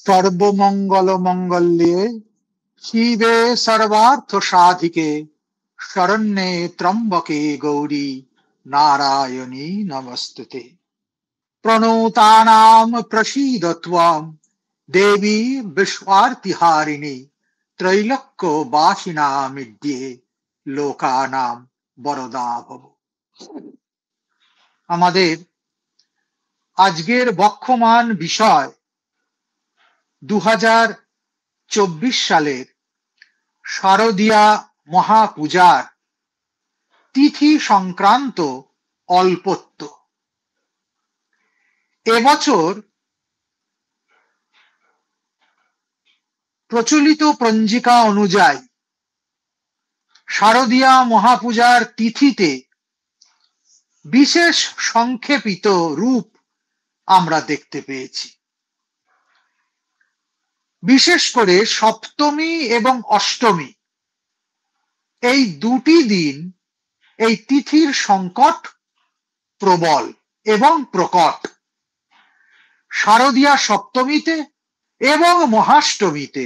সর্বমঙ্গল মঙ্গল্যে শিবে সর্বার্থ সাধিকে শরণ্যে ত্র্যম্বকে গৌরী নারায়ণী নমস্তুতে। প্রণতানাম প্রসীদ ত্বং দেবী বিশ্বার্তিহারিণী ত্রৈলোক্য বাসিনামিদ্যে লোকানাম বরদা ভব। আমাদের আজকের বক্ষমান বিষয় 2024 সালের শারদীয়া মহাপূজার তিথি সংক্রান্ত অল্পত্ব। এবছর প্রচলিত পঞ্জিকা অনুযায়ী শারদীয়া মহাপূজার তিথিতে বিশেষ সংক্ষেপিত রূপ আমরা দেখতে পেয়েছি। বিশেষ করে সপ্তমী এবং অষ্টমী এই দুটি দিন এই তিথির সংকট প্রবল এবং প্রকট। শারদীয়া সপ্তমীতে এবং মহাষ্টমীতে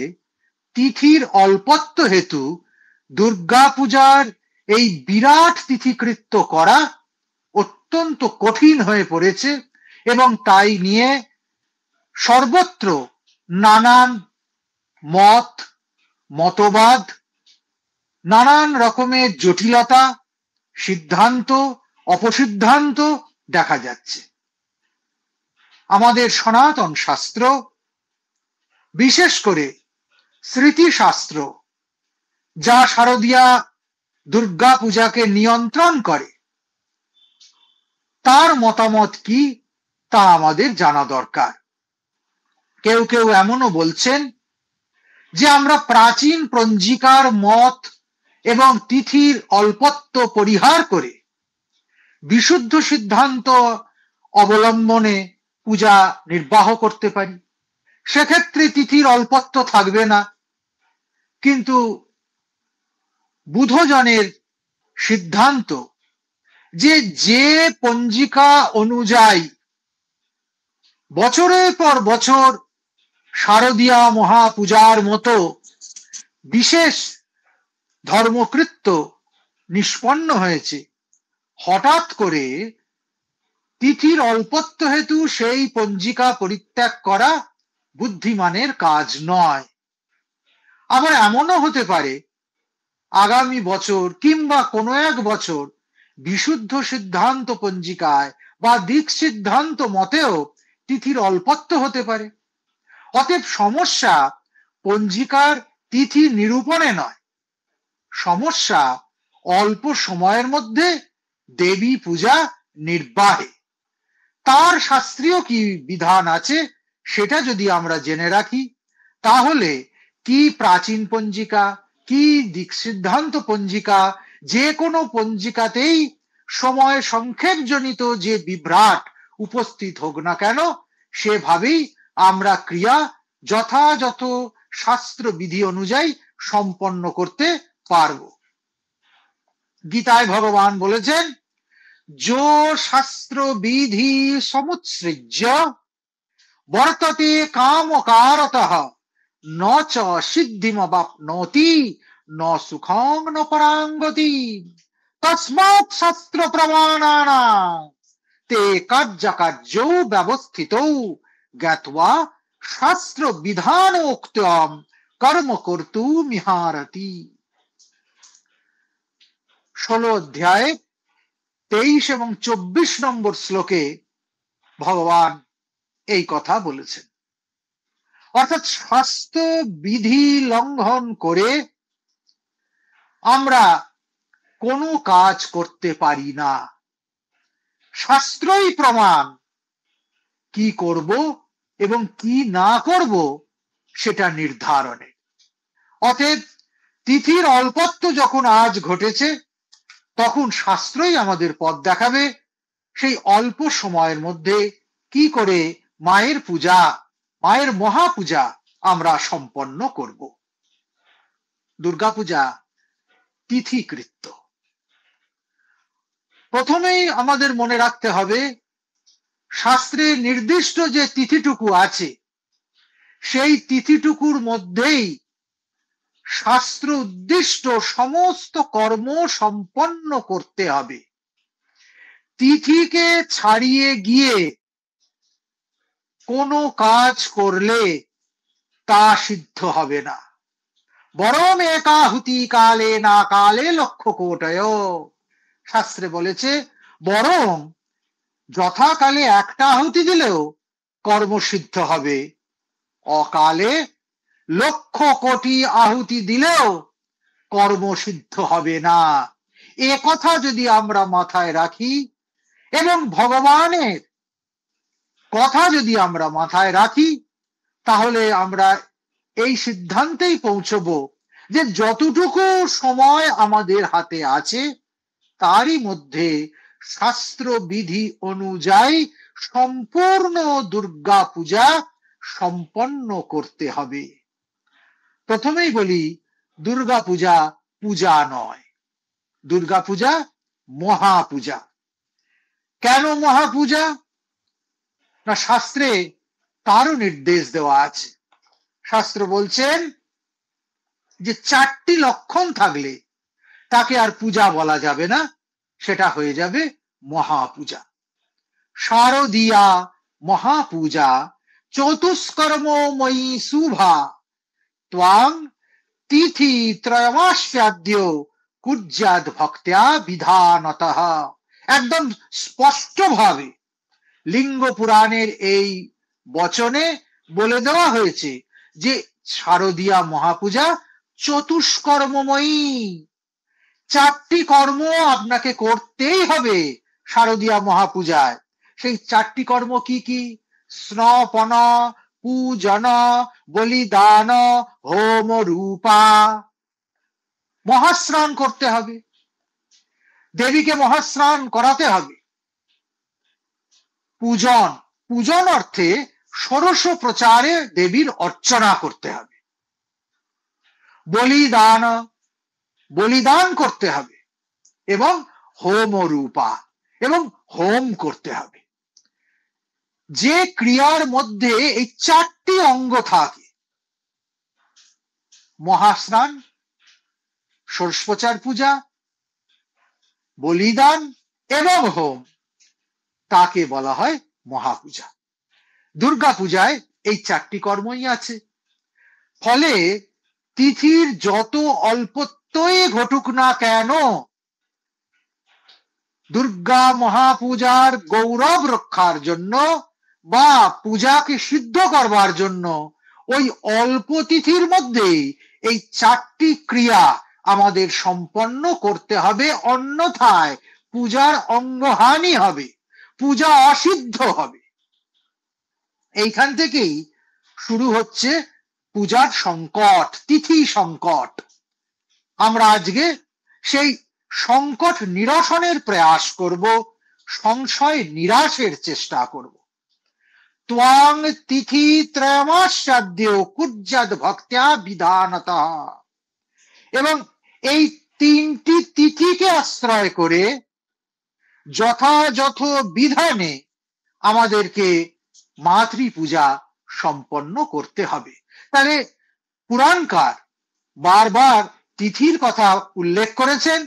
তিথির অল্পত্ব হেতু দুর্গাপূজার এই বিরাট তিথিকৃত্য করা অত্যন্ত কঠিন হয়ে পড়েছে এবং তাই নিয়ে সর্বত্র নানান মত মতবাদ, নানান রকমের জটিলতা, সিদ্ধান্ত অপসিদ্ধান্ত দেখা যাচ্ছে। আমাদের সনাতন শাস্ত্র, বিশেষ করে স্মৃতিশাস্ত্র, যা শারদীয়া দুর্গা পূজাকে নিয়ন্ত্রণ করে, তার মতামত কি তা আমাদের জানা দরকার। কেউ কেউ এমনও বলছেন যে আমরা প্রাচীন পঞ্জিকার মত এবং তিথির অল্পত্ব পরিহার করে বিশুদ্ধ সিদ্ধান্ত অবলম্বনে পূজা নির্বাহ করতে পারি, সেক্ষেত্রে তিথির অল্পত্ব থাকবে না। কিন্তু বুধজনের সিদ্ধান্ত যে যে পঞ্জিকা অনুযায়ী বছরের পর বছর শারদীয়া মহাপূজার মতো বিশেষ ধর্মকৃত্য নিষ্পন্ন হয়েছে, হঠাৎ করে তিথির অল্পত্ব হেতু সেই পঞ্জিকা পরিত্যাগ করা বুদ্ধিমানের কাজ নয়। আবার এমনও হতে পারে আগামী বছর কিংবা কোনো এক বছর বিশুদ্ধ সিদ্ধান্ত পঞ্জিকায় বা দিক সিদ্ধান্ত মতেও তিথির অল্পত্ব হতে পারে। অতএব সমস্যা পঞ্জিকার তিথি নিরূপণে নয়, সমস্যা অল্প সময়ের মধ্যে দেবী পূজা নির্বাহে। তার শাস্ত্রীয় কি বিধান আছে সেটা যদি আমরা জেনে রাখি, তাহলে কি প্রাচীন পঞ্জিকা, কি দিক সিদ্ধান্ত পঞ্জিকা, যে কোনো পঞ্জিকাতেই সময় সংক্ষেপ জনিত যে বিভ্রাট উপস্থিত হোক না কেন, সেভাবেই আমরা ক্রিয়া যথাযথ শাস্ত্র বিধি অনুযায়ী সম্পন্ন করতে পারব। গীতায় ভগবান বলেছেন, যো শাস্ত্র বিধি সমুৎসৃজ্য বর্ততে কামকারতঃ ন চ সিদ্ধিমবাপ্নোতি ন সুখং ন পরাং গতিম তস্মাৎ শাস্ত্র প্রমাণানাং তে কার্যকার্যৌ ব্যবস্থিতৌ জ্ঞাত্বা শাস্ত্র বিধানোক্তম কর্ম কর্তুমিহারতি। 16 অধ্যায়ে 23 এবং 24 নম্বর শ্লোকে ভগবান এই কথা বলেছেন। অর্থাৎ শাস্ত্র বিধি লঙ্ঘন করে আমরা কোনো কাজ করতে পারি না। শাস্ত্রই প্রমাণ কি করব এবং কি না করব সেটা নির্ধারণে। অতএব তিথির অল্পত্ব যখন আজ ঘটেছে, তখন শাস্ত্রই আমাদের পথ দেখাবে সেই অল্প সময়ের মধ্যে কি করে মায়ের পূজা, মায়ের মহাপূজা আমরা সম্পন্ন করব। দুর্গাপূজা তিথিকৃত্য। প্রথমেই আমাদের মনে রাখতে হবে, শাস্ত্রে নির্দিষ্ট যে তিথিটুকু আছে সেই তিথিটুকুর মধ্যেই শাস্ত্র উদ্দিষ্ট সমস্ত কর্ম সম্পন্ন করতে হবে। তিথিকে ছাড়িয়ে গিয়ে কোনো কাজ করলে তা সিদ্ধ হবে না। বরং একাহুতি কালে না কালে লক্ষ কোটয়, শাস্ত্রে বলেছে বরং যথাকালে একটা আহুতি দিলেও কর্ম সিদ্ধ হবে, অকালে লক্ষ কোটি আহুতি দিলেও কর্ম সিদ্ধ হবে না। এ কথা যদি আমরা মাথায় রাখি এবং ভগবানের কথা যদি আমরা মাথায় রাখি, তাহলে আমরা এই সিদ্ধান্তেই পৌঁছব যে যতটুকু সময় আমাদের হাতে আছে তারই মধ্যে শাস্ত্র বিধি অনুযায়ী সম্পূর্ণ দুর্গা পূজা সম্পন্ন করতে হবে। প্রথমেই বলি, দুর্গা পূজা পূজা নয়, দুর্গা পূজা মহাপূজা। কেন মহাপূজা? না, শাস্ত্রে তারও নির্দেশ দেওয়া আছে। শাস্ত্র বলছেন যে 4টি লক্ষণ থাকলে তাকে আর পূজা বলা যাবে না, সেটা হয়ে যাবে মহাপূজা। শারদীয়া মহাপূজা চতুষ্কর্মময়ী শুভা ত্বাং তিথি ত্রয়মাস্যাদ্য কুর্যাদ ভক্ত্যা বিধানতঃ। একদম স্পষ্ট ভাবে লিঙ্গ পুরাণের এই বচনে বলে দেওয়া হয়েছে যে শারদীয়া মহাপূজা চতুষ্কর্মময়ী। 4টি কর্ম আপনাকে করতেই হবে শারদীয়া মহাপূজায়। সেই 4টি কর্ম কি কি? স্নপন, পূজন, বলিদান, হোম রূপা। মহাস্নান করতে হবে, দেবীকে মহাস্নান করাতে হবে। পূজন, পূজন অর্থে ষোড়শ প্রচারে দেবীর অর্চনা করতে হবে। বলিদান, বলিদান করতে হবে। এবং হোম রূপা, এবং হোম করতে হবে। যে ক্রিয়ার মধ্যে এই 4টি অঙ্গ থাকে, মহাস্নান, ষোড়শোপচার পূজা, বলিদান এবং হোম, তাকে বলা হয় মহাপূজা। দুর্গা পূজায় এই 4টি কর্মই আছে। ফলে তিথির যত অল্পত্বই ঘটুক না কেন, দুর্গা মহাপূজার গৌরব রক্ষার জন্য বা পূজাকে সিদ্ধ করবার জন্য ওই অল্প তিথির মধ্যেই এই 4টি ক্রিয়া আমাদের সম্পন্ন করতে হবে, অন্যথায় পূজার অঙ্গহানি হবে, পূজা অসিদ্ধ হবে। এইখান থেকেই শুরু হচ্ছে পূজার সংকট, তিথি সংকট। আমরা আজকে সেই সংকট নিরসনের প্রয়াস করব, সংশয় নিরাশের চেষ্টা করব। ত্বাং তিথি ত্রয়মাস্যাদ্য কুর্যাদ ভক্ত্যা বিধানতঃ। এবং এই 3টি তিথিকে আশ্রয় করে যথাযথ বিধানে আমাদেরকে মাতৃপূজা সম্পন্ন করতে হবে। তাহলে পুরাণকার বারবার তিথির কথা উল্লেখ করেছেন,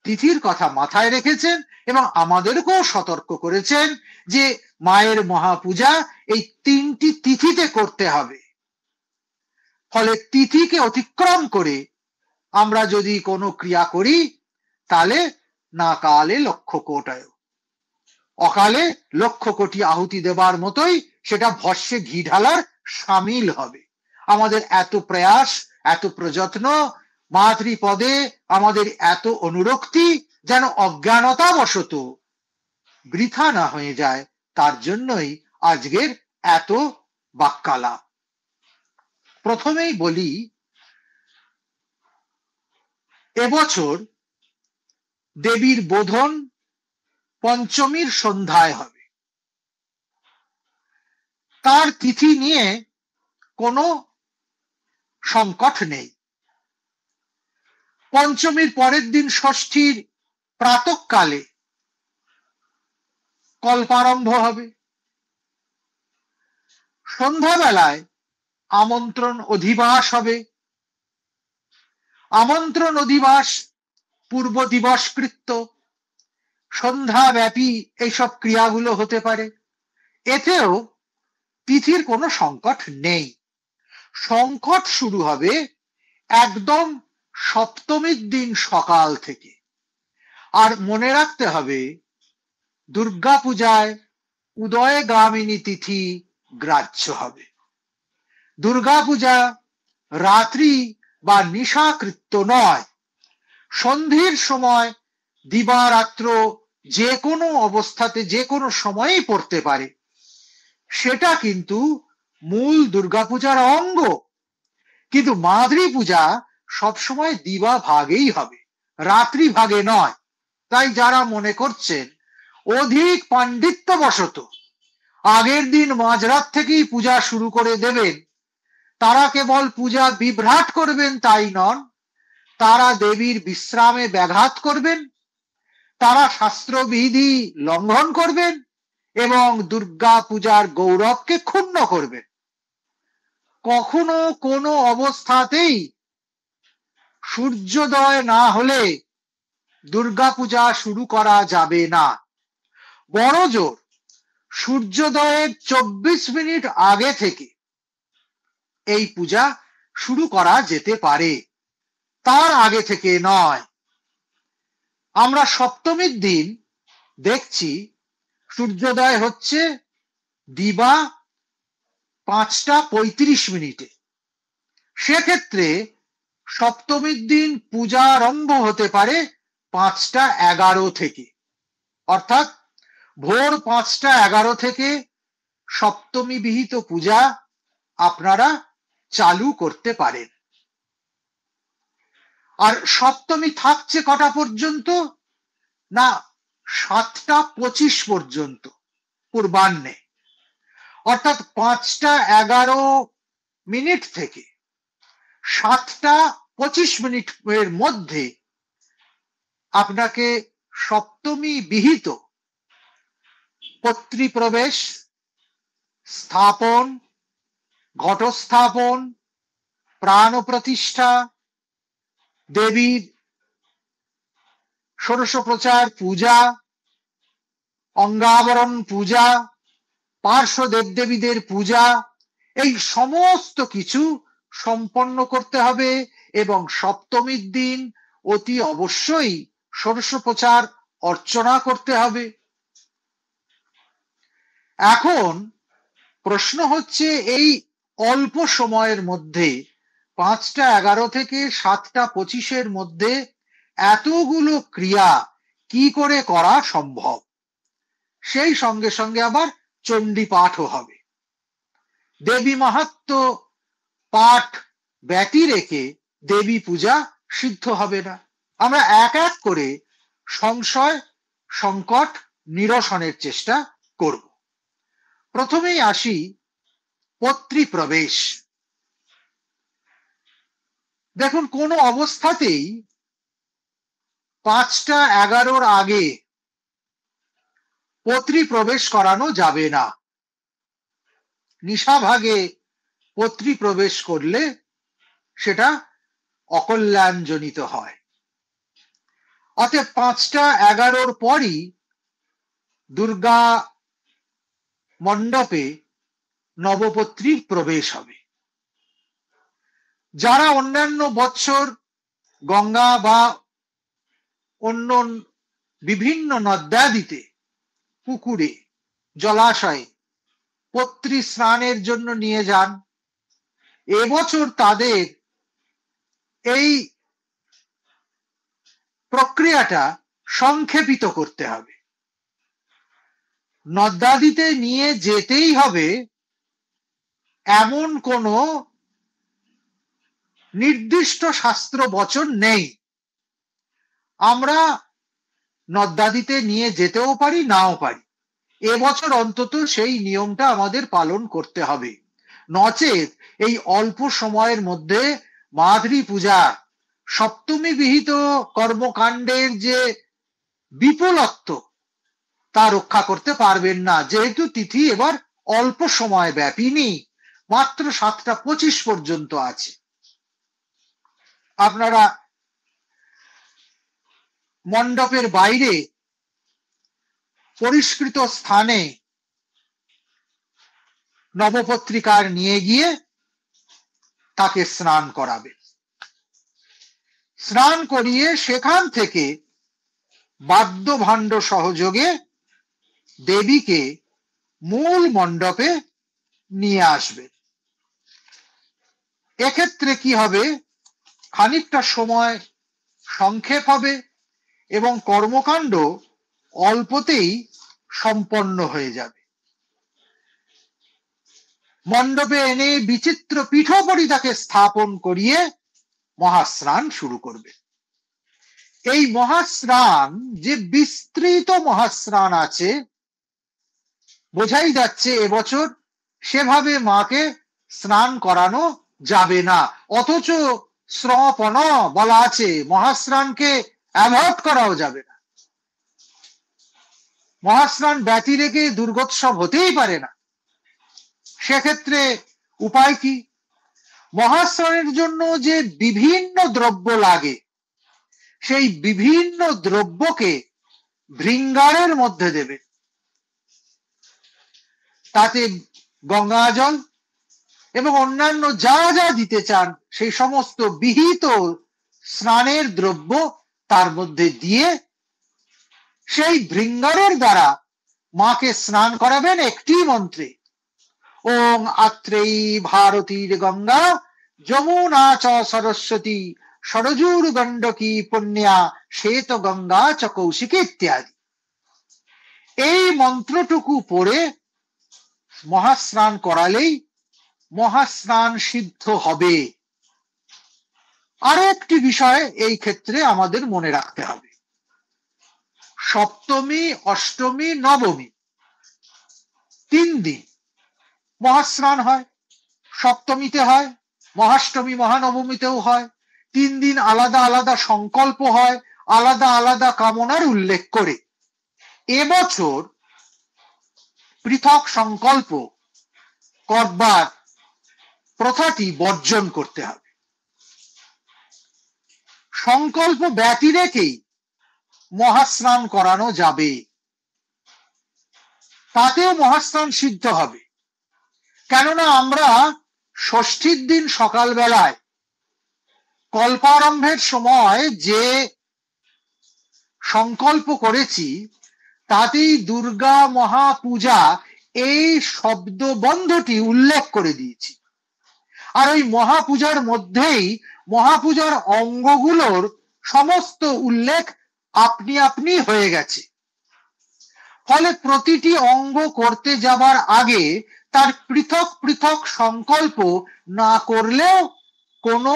তিথির কথা মাথায় রেখেছেন এবং আমাদেরকেও সতর্ক করেছেন যে মায়ের মহাপূজা এই 3টি তিথিতে করতে হবে। ফলে তিথিকে অতিক্রম করে আমরা যদি কোনো ক্রিয়া করি তাহলে না কালে লক্ষ কোটয়, অকালে লক্ষ কোটি আহুতি দেবার মতোই সেটা ভস্যে ঘি ঢালার সামিল হবে। আমাদের এত প্রয়াস, এত প্রযত্ন, মাতৃপদে আমাদের এত অনুরক্তি যেন অজ্ঞানতা বশত বৃথা না হয়ে যায়, তার জন্যই আজকের এত বাক্যালাপ। প্রথমেই বলি, এবছর দেবীর বোধন পঞ্চমীর সন্ধ্যায় হবে। তার তিথি নিয়ে কোনো সংকট নেই। পঞ্চমীর পরের দিন ষষ্ঠীর প্রাতঃকালে কল্পারম্ভ হবে। সন্ধ্যাবেলায় আমন্ত্রণ অধিবাস হবে। আমন্ত্রণ অধিবাস, পূর্ব দিবস কৃত্য, সন্ধ্যাব্যাপী এইসব ক্রিয়াগুলো হতে পারে। এতেও তিথির কোনো সংকট নেই। সংকট শুরু হবে একদম সপ্তমীর দিন সকাল থেকে। আর মনে রাখতে হবে, দুর্গা পূজায় উদয়গামিনী তিথি গ্রাহ্য হবে। দুর্গা পূজা রাত্রি বা নিশাকৃত্য নয়। সন্ধির সময় দিবারাত্র যে কোনো অবস্থাতে যে কোনো সময়ই পড়তে পারে। সেটা কিন্তু মূল দুর্গাপূজার অঙ্গ। কিন্তু মাদ্রী পূজা সবসময় দিবা ভাগেই হবে, রাত্রি ভাগে নয়। তাই যারা মনে করছেন অধিক পাণ্ডিত্যবশত আগের দিন মাঝরাত থেকেই পূজা শুরু করে দেবেন, তারা কেবল পূজা বিভ্রাট করবেন তাই নন, তারা দেবীর বিশ্রামে ব্যাঘাত করবেন, তারা শাস্ত্রবিধি লঙ্ঘন করবেন এবং দুর্গা পূজার গৌরবকে ক্ষুণ্ণ করবেন। কখনো কোনো অবস্থাতেই সূর্যোদয় না হলে দুর্গা পূজা শুরু করা যাবে না। বড় জোর সূর্যোদয়ের 24 মিনিট আগে থেকে এই পূজা শুরু করা যেতে পারে, তার আগে থেকে নয়। আমরা সপ্তমীর দিন দেখছি সূর্যোদয় হচ্ছে দিবা 5:35। সেক্ষেত্রে সপ্তমীর দিন পূজা আরম্ভ হতে পারে 5:11 থেকে, অর্থাৎ ভোর 5:11 থেকে সপ্তমী বিহিত পূজা আপনারা চালু করতে পারেন। আর সপ্তমী থাকছে কটা পর্যন্ত? না, 7:25 পর্যন্ত পূর্বাহ্নে। অর্থাৎ 5:11 থেকে 7:25 মধ্যে আপনাকে সপ্তমী বিহিত পত্রীপ্রবেশ, স্থাপন, ঘটস্থাপন, প্রাণ প্রতিষ্ঠা, দেবীর ষোড়শ প্রচার পূজা, অঙ্গাবরণ পূজা, পার্শ্ব দেবদেবীদের পূজা, এই সমস্ত কিছু সম্পন্ন করতে হবে এবং সপ্তমীর দিন অতি অবশ্যই ষোড়শ প্রচার অর্চনা করতে হবে। এখন প্রশ্ন হচ্ছে, এই অল্প সময়ের মধ্যে 5:11 থেকে 7:25 মধ্যে এতগুলো ক্রিয়া কি করে করা সম্ভব? সেই সঙ্গে সঙ্গে আবার চণ্ডী পাঠও হবে। দেবী মাহাত্ম্য পাঠ ব্যতি রেখে দেবী পূজা সিদ্ধ হবে না। আমরা এক এক করে সংশয় সংকট নিরসনের চেষ্টা করব। প্রথমেই আসি পত্রীপ্রবেশ। দেখুন, কোনো অবস্থাতেই 5:11 আগে পত্রীপ্রবেশ করানো যাবে না। নিশাভাগে পত্রীপ্রবেশ করলে সেটা অকল্যাণজনিত হয়। অতএব 5:11 পরই দুর্গা মণ্ডপে নবপত্রীর প্রবেশ হবে। যারা অন্যান্য বৎসর গঙ্গা বা অন্য বিভিন্ন নদ্যাদিতে, পুকুরে, জলাশয়ে পত্রী স্নানের জন্য নিয়ে যান, এবছর তাদের এই প্রক্রিয়াটা সংক্ষেপিত করতে হবে। নদ্যাদিতে নিয়ে যেতেই হবে এমন কোনো নির্দিষ্ট শাস্ত্র বচন নেই। আমরা নদ্যাদিতে নিয়ে যেতেও পারি, নাও পারি। এবছর অন্তত সেই নিয়মটা আমাদের পালন করতে হবে। নচেত এই অল্প সময়ের মধ্যে মাদ্রী পূজা সপ্তমী বিহিত কর্মকাণ্ডের যে বিপুলত্ব তা রক্ষা করতে পারবেন না, যেহেতু তিথি এবার অল্প সময় ব্যাপিনী। মাত্র 7:25 পর্যন্ত আছে। আপনারা মণ্ডপের বাইরে পরিষ্কৃত স্থানে নবপত্রিকার নিয়ে গিয়ে তাকে স্নান করাবে। স্নান করিয়ে সেখান থেকে বাদ্য ভাণ্ড সহযোগে দেবীকে মূল মণ্ডপে নিয়ে আসবে। এক্ষেত্রে কি হবে, খানিকটা সময় সংক্ষেপ হবে এবং কর্মকাণ্ড অল্পতেই সম্পন্ন হয়ে যাবে। মণ্ডপে এনে বিচিত্র পীঠোপরিতাকে স্থাপন করিয়ে মহাস্নান শুরু করবে। এই মহাস্নান যে বিস্তৃত মহাস্নান আছে, বোঝাই যাচ্ছে এবছর সেভাবে মাকে স্নান করানো যাবে না। অথচ স্রপন বলা আছে, মহাস্নানকে অ্যাভয়েড করাও যাবে না। মহাস্নান ব্যতি রেখে দুর্গোৎসব হতেই পারে না। সেক্ষেত্রে উপায় কি? মহাস্নানের জন্য যে বিভিন্ন দ্রব্য লাগে, সেই বিভিন্ন দ্রব্যকে ভৃঙ্গারের মধ্যে দেবে। তাতে গঙ্গা জল এবং অন্যান্য যা যা দিতে চান সেই সমস্ত বিহিত স্নানের দ্রব্য তার মধ্যে দিয়ে সেই ভৃঙ্গারের দ্বারা মাকে স্নান করাবেন একটি মন্ত্রে, ওং আত্রেয়ী ভারতীর গঙ্গা যমুনা চ সরস্বতী সরজুর গণ্ডকী পুণ্যা শ্বেত গঙ্গা চ কৌশিকী ইত্যাদি। এই মন্ত্রটুকু পড়ে মহাস্নান করালেই মহাস্নান সিদ্ধ হবে। আরো একটি বিষয় এই ক্ষেত্রে আমাদের মনে রাখতে হবে, সপ্তমী, অষ্টমী, নবমী 3 দিন মহাস্নান হয়। সপ্তমীতে হয়, মহাষ্টমী মহানবমীতেও হয়। 3 দিন আলাদা আলাদা সংকল্প হয়, আলাদা আলাদা কামনার উল্লেখ করে। এবছর পৃথক সংকল্প করবার প্রথাটি বর্জন করতে হবে। সংকল্প ব্যতি রেখেই মহাস্নান করানো যাবে, তাতেও মহাস্নান সিদ্ধ হবে। কেননা আমরা ষষ্ঠীর দিন সকালবেলায় কল্পারম্ভের সময় যে সংকল্প করেছি, তাতেই দুর্গা মহাপূজা এই শব্দবন্ধটি উল্লেখ করে দিয়েছি। আর ওই মহাপূজার মধ্যেই মহাপূজার অঙ্গগুলোর সমস্ত উল্লেখ আপনি আপনি হয়ে গেছে। ফলে প্রতিটি অঙ্গ করতে যাবার আগে তার পৃথক পৃথক সংকল্প না করলেও কোনো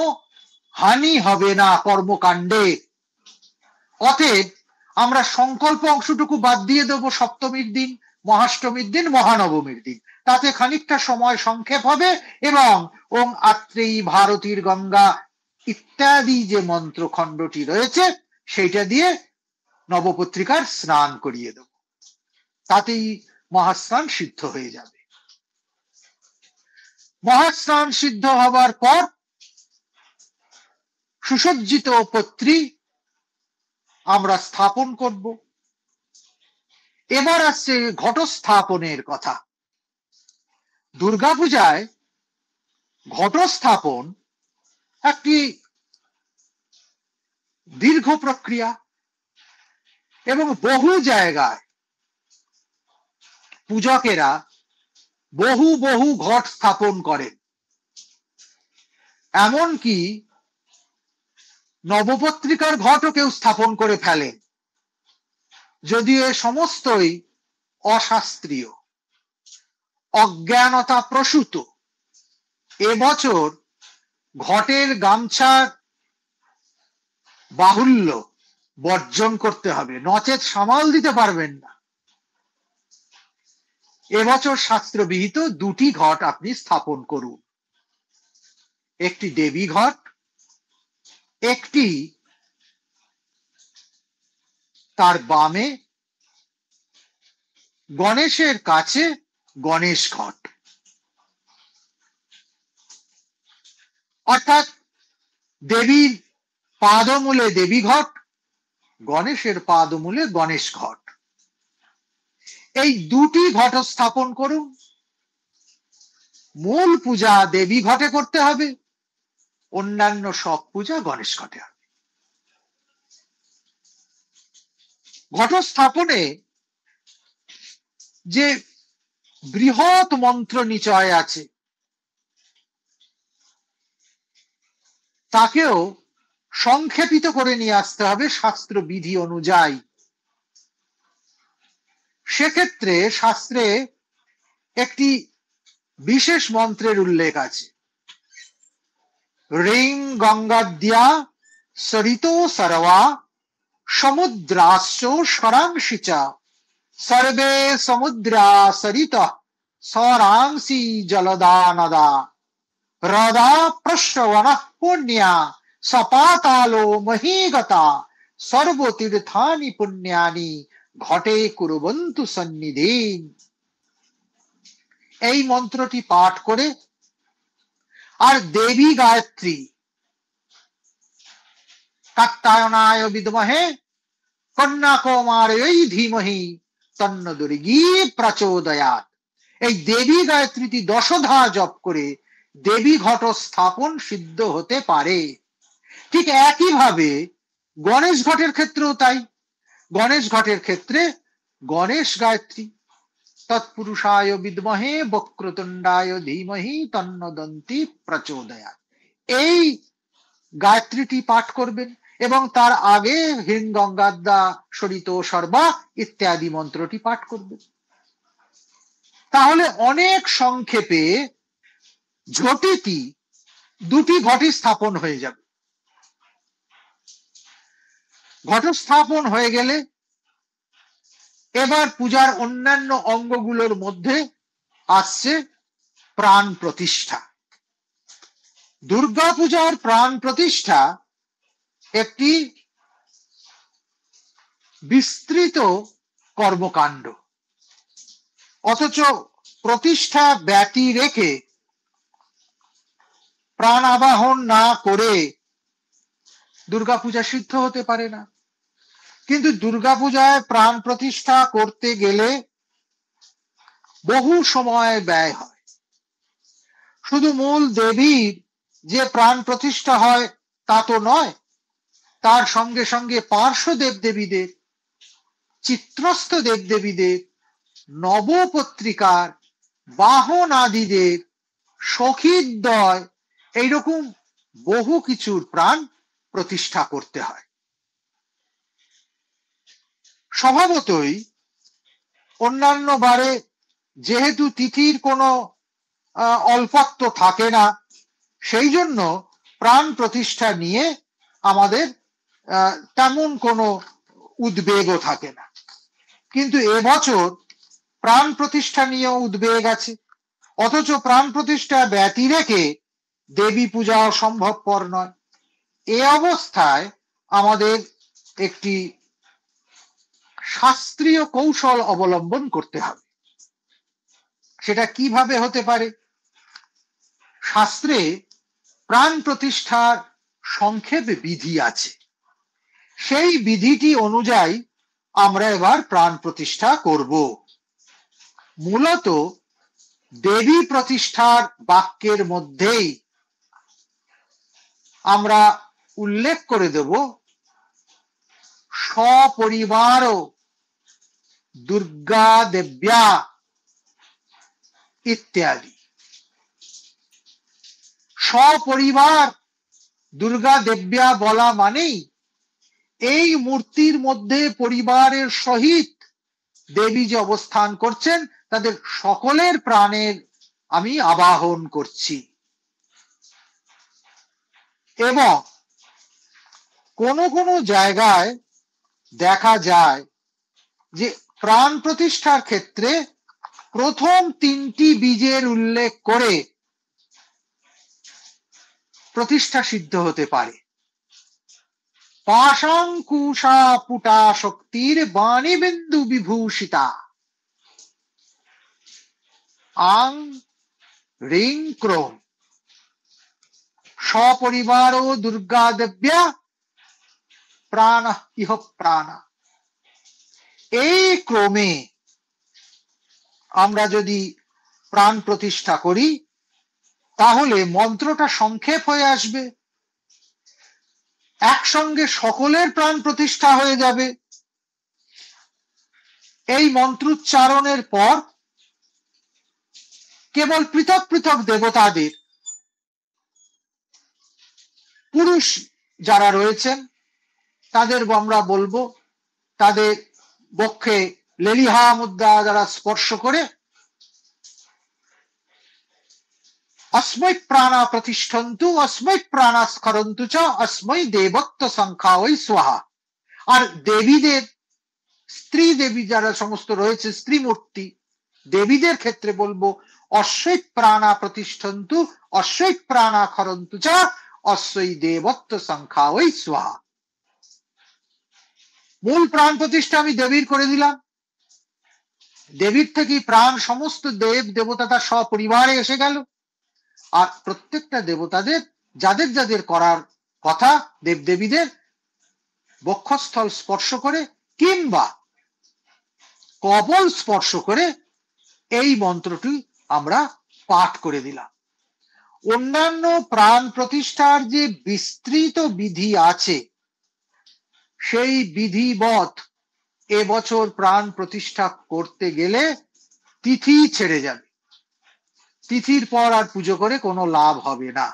হানি হবে না কর্মকাণ্ডে। অতএব আমরা সংকল্প অংশটুকু বাদ দিয়ে দেবো সপ্তমীর দিন, মহাষ্টমীর দিন, মহানবমীর দিন। তাতে খানিকটা সময় সংক্ষেপ হবে এবং ওং আত্রেয়ী ভারতীর গঙ্গা ইত্যাদি যে মন্ত্রখণ্ডটি রয়েছে সেইটা দিয়ে নবপত্রিকার স্নান করিয়ে দেব, তাতেই মহাস্নান সিদ্ধ হয়ে যাবে। মহাস্নান সিদ্ধ হবার পর সুসজ্জিত পত্রী আমরা স্থাপন করব। এবার আসছে ঘটস্থাপনের কথা। দুর্গাপূজায় ঘটস্থাপন একটি দীর্ঘ প্রক্রিয়া এবং বহু জায়গায় পূজকেরা বহু বহু ঘট স্থাপন করেন। এমনকি নবপত্রিকার ঘটও কেউ স্থাপন করে ফেলেন, যদিও এ সমস্তই অশাস্ত্রীয়, অজ্ঞানতা প্রসূত। এবছর ঘটের গামছার বাহুল্য বর্জন করতে হবে, নচেত সামাল দিতে পারবেন না। এবছর শাস্ত্রবিহিত 2টি ঘট আপনি স্থাপন করুন। একটি দেবী ঘট, একটি তার বামে গণেশের কাছে গণেশ ঘট। অর্থাৎ দেবীর পাদমূলে দেবী ঘট, গণেশের পাদমূলে গণেশ ঘট, এই দুটি ঘট স্থাপন করুন। মূল পূজা দেবী ঘটে করতে হবে, অন্যান্য সব পূজা গণেশ ঘটে হবে। ঘট স্থাপনে যে বৃহৎ মন্ত্র নিচয় আছে তাকেও সংক্ষেপিত করে নিয়ে আসতে হবে শাস্ত্র বিধি অনুযায়ী। সেক্ষেত্রে শাস্ত্রে একটি বিশেষ মন্ত্রের উল্লেখ আছে, রিং গঙ্গাদ্যা সরিতো সরবা সমুদ্রাশ্চ সরাংশি চ সর্বে সমুদ্রা সরিত সরাংসি জলদা নদা হ্রদা প্রশ্রবণ পুণ্যা সপাতালো মহীগতা সর্বতীর্থানি পুণ্যানি ঘটে কুরবন্তু সন্নিধি। এই মন্ত্রটি পাঠ করে আর দেবী গায়ত্রী কাত্যায়নায় বিদ্মহে কন্যাকুমারী ধীমহি তন্ন দুর্গী প্রচোদয়াৎ, এই দেবী গায়ত্রীটি দশধা জপ করে দেবী ঘট স্থাপন সিদ্ধ হতে পারে। ঠিক একইভাবে গণেশ ঘটের ক্ষেত্রেও তাই। গণেশ ঘটের ক্ষেত্রে গণেশ গায়ত্রী তৎপুরুষায় বিদ্মহে বক্রতুণ্ডায় ধীমহি তন্ন দন্তি প্রচোদয়াৎ, এই গায়ত্রীটি পাঠ করবেন এবং তার আগে হিং গঙ্গাদ্যা সরিত সর্বা ইত্যাদি মন্ত্রটি পাঠ করবেন। তাহলে অনেক সংক্ষেপে ঝটিতি দুটি ঘটই স্থাপন হয়ে যাবে। ঘট স্থাপন হয়ে গেলে এবার পূজার অন্যান্য অঙ্গগুলোর মধ্যে আসছে প্রাণ প্রতিষ্ঠা। দুর্গা পূজার প্রাণ প্রতিষ্ঠা একটি বিস্তৃত কর্মকাণ্ড, অথচ প্রতিষ্ঠা ব্যতি রেখে প্রাণ আবাহন না করে দুর্গাপূজা সিদ্ধ হতে পারে না। কিন্তু দুর্গাপূজায় প্রাণ প্রতিষ্ঠা করতে গেলে বহু সময় ব্যয় হয়। শুধু মূল দেবীর যে প্রাণ প্রতিষ্ঠা হয় তা তো নয়, তার সঙ্গে সঙ্গে পার্শ্ব দেবদেবীদের, চিত্রস্থ দেবদেবীদের, নবপত্রিকার, বাহন আদিদের, সখীদ্বয়, এইরকম বহু কিছুর প্রাণ প্রতিষ্ঠা করতে হয়। স্বভাবতই অন্যান্য বারে যেহেতু তিথির কোনো অল্পত্ব থাকে না, সেই জন্য প্রাণ প্রতিষ্ঠা নিয়ে আমাদের তেমন কোনো উদ্বেগও থাকে না। কিন্তু এবছর প্রাণ প্রতিষ্ঠা নিয়েও উদ্বেগ আছে, অথচ প্রাণ প্রতিষ্ঠা ব্যতি রেখে দেবী পূজা সম্ভবপর নয়। এ অবস্থায় আমাদের একটি শাস্ত্রীয় কৌশল অবলম্বন করতে হবে। সেটা কিভাবে হতে পারে? শাস্ত্রে প্রাণ প্রতিষ্ঠার সংক্ষেপে বিধি আছে, সেই বিধিটি অনুযায়ী আমরা এবার প্রাণ প্রতিষ্ঠা করব। মূলত দেবী প্রতিষ্ঠার বাক্যের মধ্যেই আমরা উল্লেখ করে দেব সপরিবার দুর্গা দেব্যা ইত্যাদি। সপরিবার দুর্গা দেব্যা বলা মানেই এই মূর্তির মধ্যে পরিবারের সহিত দেবী যে অবস্থান করছেন তাদের সকলের প্রাণের আমি আবাহন করছি। এবং কোন কোন জায়গায় দেখা যায় যে প্রাণ প্রতিষ্ঠার ক্ষেত্রে প্রথম তিনটি বীজের উল্লেখ করে প্রতিষ্ঠা সিদ্ধ হতে পারে। পাশাঙ্কুশা পুটা শক্তির বাণী বিন্দু বিভূষিতা আং রিং ক্রোম সপরিবার ও দুর্গা দেব্যা প্রাণ ইহ প্রাণ। এই ক্রমে আমরা যদি প্রাণ প্রতিষ্ঠা করি তাহলে মন্ত্রটা সংক্ষেপ হয়ে আসবে, একসঙ্গে সকলের প্রাণ প্রতিষ্ঠা হয়ে যাবে। এই মন্ত্রোচ্চারণের পর কেবল পৃথক পৃথক দেবতাদের, পুরুষ যারা রয়েছেন তাদের আমরা বলবো, তাদের বক্ষে লেলিহা মুদ্রা দ্বারা স্পর্শ করে अस्मै प्राणा प्रतिष्ठन्तु अस्मै प्राणा स्खरन्तु च अस्मै देवत्व संख्यावै स्वाहा। আর দেবীদের, স্ত্রী দেবী যারা সমস্ত রয়েছে, স্ত্রী মূর্তি দেবীদের ক্ষেত্রে বলবো অশ্বৈ প্রাণা প্রতিষ্ঠন্তু অশ্বৈ প্রাণা খরন্তু চ অশ্বৈ দেবত্ব সংখ্যাওই স্বাহা। মূল প্রাণ প্রতিষ্ঠা আমি দেবীর করে দিলাম, দেবীর থেকে প্রাণ সমস্ত দেব দেবতা তার সপরিবারে এসে গেল। আর প্রত্যেকটা দেবতাদের যাদের যাদের করার কথা দেবদেবীদের বক্ষস্থল স্পর্শ করে কিংবা কবল স্পর্শ করে এই মন্ত্রটি আমরা পাঠ করে দিলাম। অন্যান্য প্রাণ প্রতিষ্ঠার যে বিস্তৃত বিধি আছে সেই বিধিবৎ এবছর প্রাণ প্রতিষ্ঠা করতে গেলে তিথি ছেড়ে যাবে, তিথির পর আর পুজো করে কোনো লাভ হবে না।